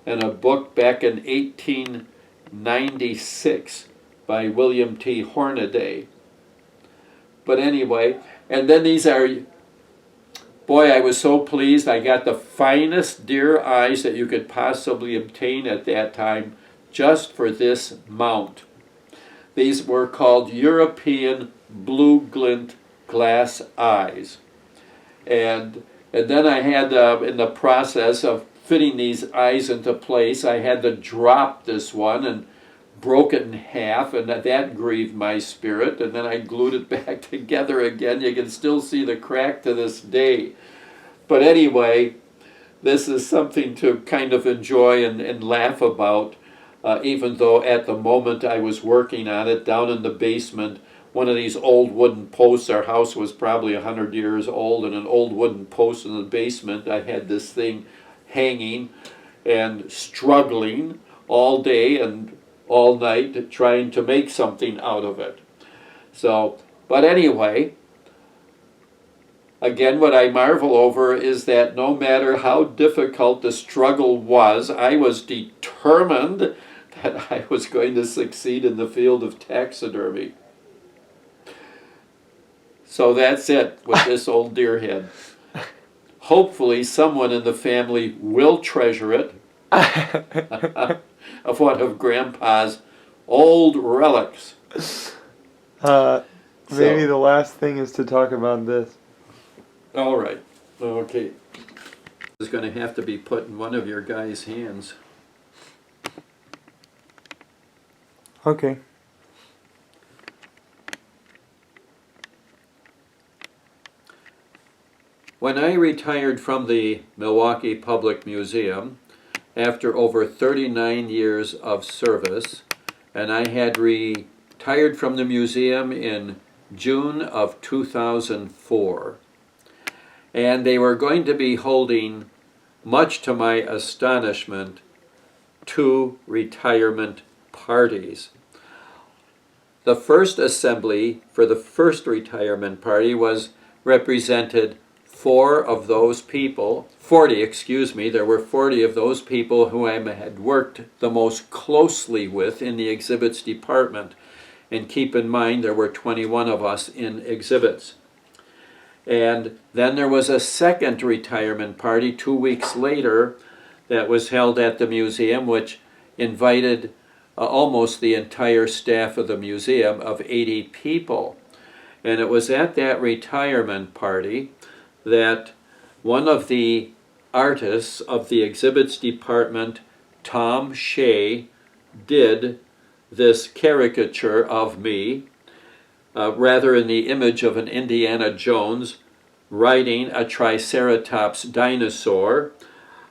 in a book back in 1896 by William T. Hornaday. But anyway, and then these are, boy, I was so pleased. I got the finest deer eyes that you could possibly obtain at that time just for this mount. These were called European blue glint glass eyes. And then I had, in the process of fitting these eyes into place, I had to drop this one and broke it in half, and that grieved my spirit, and then I glued it back together again. You can still see the crack to this day. But anyway, this is something to kind of enjoy and laugh about, even though at the moment I was working on it down in the basement. One of these old wooden posts, our house was probably 100 years old, and an old wooden post in the basement, I had this thing hanging and struggling all day and all night trying to make something out of it. So, but anyway, again, what I marvel over is that no matter how difficult the struggle was, I was determined that I was going to succeed in the field of taxidermy. So that's it with this old deer head. Hopefully someone in the family will treasure it. Of one of Grandpa's old relics. Maybe the last thing is to talk about this. All right. Okay. It's going to have to be put in one of your guys' hands. Okay. When I retired from the Milwaukee Public Museum, after over 39 years of service, and I had retired from the museum in June of 2004. And they were going to be holding, much to my astonishment, 2 retirement parties. The first assembly for the first retirement party represented 40 of those people, there were 40 of those people who I had worked the most closely with in the exhibits department. And keep in mind, there were 21 of us in exhibits. And then there was a second retirement party 2 weeks later that was held at the museum, which invited almost the entire staff of the museum of 80 people. And it was at that retirement party that one of the artists of the exhibits department, Tom Shea, did this caricature of me, rather in the image of an Indiana Jones riding a Triceratops dinosaur,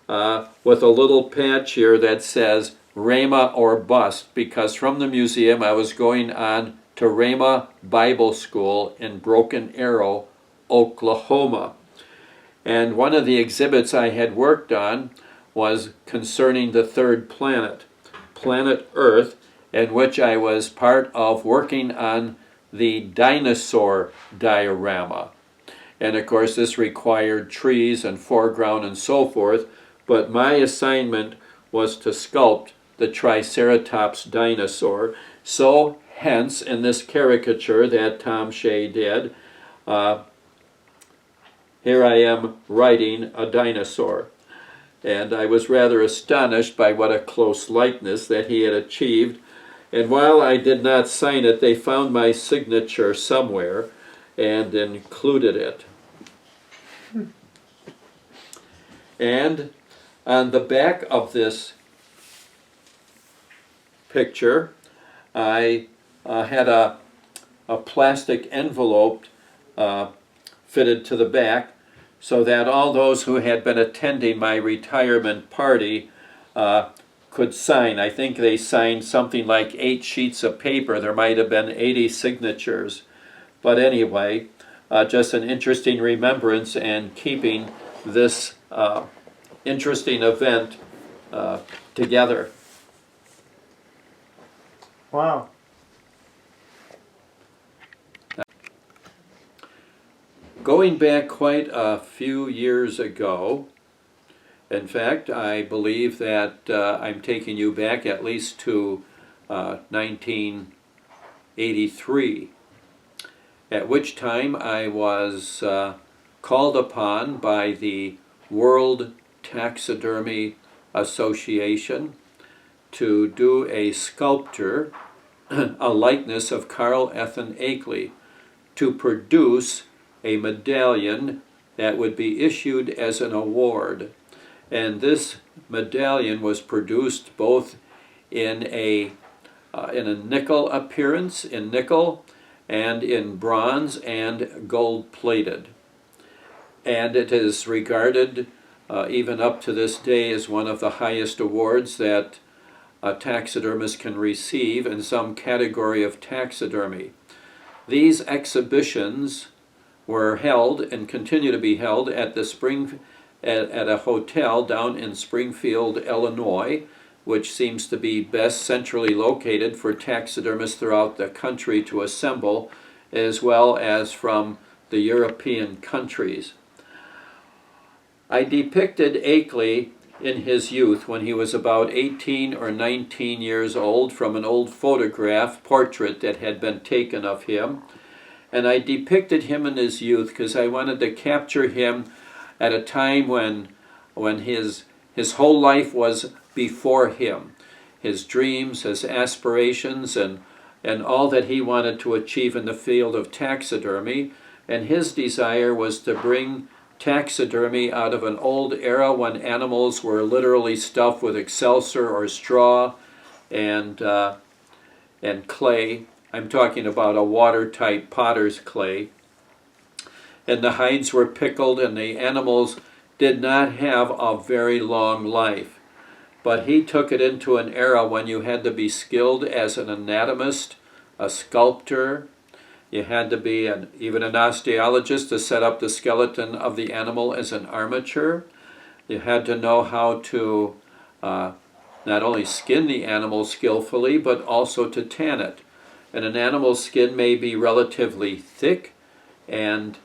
with a little patch here that says Rhema or bust, because from the museum I was going on to Rhema Bible School in Broken Arrow, Oklahoma. And one of the exhibits I had worked on was concerning the third planet, planet Earth, in which I was part of working on the dinosaur diorama. And of course this required trees and foreground and so forth, but my assignment was to sculpt the Triceratops dinosaur. So hence, in this caricature that Tom Shea did, here I am riding a dinosaur. And I was rather astonished by what a close likeness that he had achieved. And while I did not sign it, they found my signature somewhere and included it. And on the back of this picture, I had a plastic envelope fitted to the back so that all those who had been attending my retirement party could sign. I think they signed something like 8 sheets of paper. There might have been 80 signatures. But anyway, just an interesting remembrance and keeping this interesting event together. Wow. Going back quite a few years ago, in fact, I believe that I'm taking you back at least to 1983, at which time I was called upon by the World Taxidermy Association to do a sculpture, a likeness of Carl Ethan Akeley, to produce a medallion that would be issued as an award. And this medallion was produced both in a nickel appearance, in nickel, and in bronze and gold plated. And it is regarded even up to this day as one of the highest awards that a taxidermist can receive in some category of taxidermy. These exhibitions were held and continue to be held at at a hotel down in Springfield, Illinois, which seems to be best centrally located for taxidermists throughout the country to assemble, as well as from the European countries. I depicted Akeley in his youth when he was about 18 or 19 years old from an old photograph portrait that had been taken of him. And I depicted him in his youth because I wanted to capture him at a time when his whole life was before him. His dreams, his aspirations, and all that he wanted to achieve in the field of taxidermy. And his desire was to bring taxidermy out of an old era when animals were literally stuffed with excelsior or straw and clay. I'm talking about a watertight potter's clay. And the hides were pickled and the animals did not have a very long life. But he took it into an era when you had to be skilled as an anatomist, a sculptor. You had to be even an osteologist to set up the skeleton of the animal as an armature. You had to know how to not only skin the animal skillfully, but also to tan it. And an animal's skin may be relatively thick and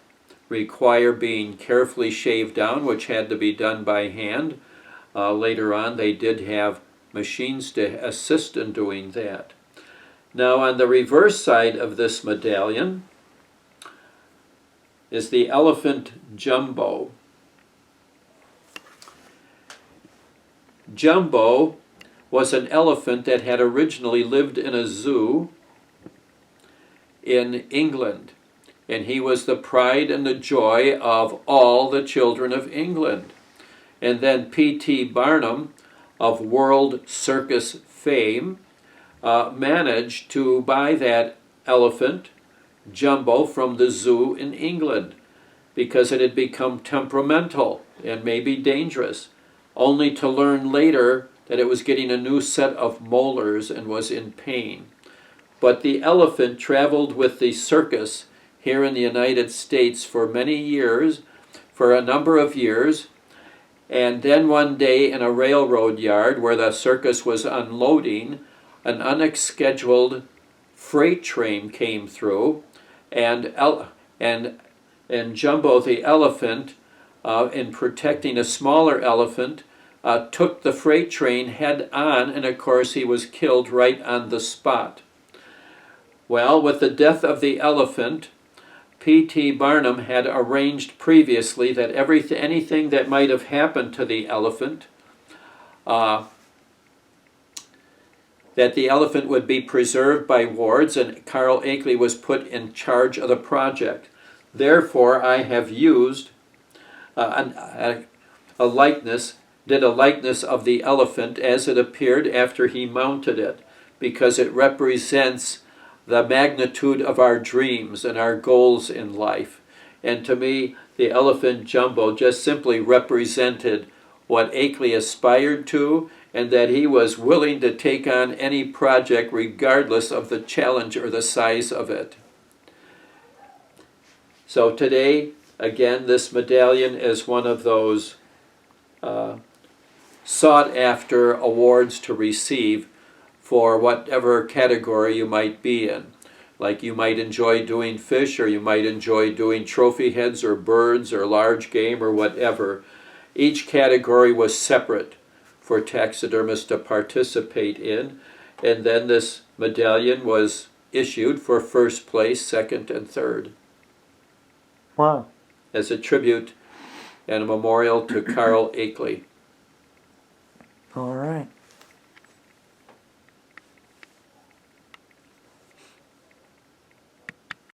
require being carefully shaved down, which had to be done by hand. Later on, they did have machines to assist in doing that. Now, on the reverse side of this medallion is the elephant Jumbo. Jumbo was an elephant that had originally lived in a zoo in England, and he was the pride and the joy of all the children of England. And then P.T. Barnum, of World Circus fame, managed to buy that elephant, Jumbo, from the zoo in England because it had become temperamental and maybe dangerous, only to learn later that it was getting a new set of molars and was in pain. But the elephant traveled with the circus here in the United States for many years, for a number of years, and then one day in a railroad yard where the circus was unloading, an unscheduled freight train came through, and Jumbo the elephant, in protecting a smaller elephant, took the freight train head on, and of course he was killed right on the spot. Well, with the death of the elephant, P.T. Barnum had arranged previously that anything that might have happened to the elephant, that the elephant would be preserved by wards, and Carl Akeley was put in charge of the project. Therefore, I have used a likeness of the elephant as it appeared after he mounted it, because it represents the magnitude of our dreams and our goals in life. And to me, the elephant Jumbo just simply represented what Akeley aspired to, and that he was willing to take on any project regardless of the challenge or the size of it. So today, again, this medallion is one of those sought-after awards to receive for whatever category you might be in. Like you might enjoy doing fish, or you might enjoy doing trophy heads or birds or large game or whatever. Each category was separate for taxidermists to participate in, and then this medallion was issued for first place, second, and third. Wow. As a tribute and a memorial to Carl Akeley. All right.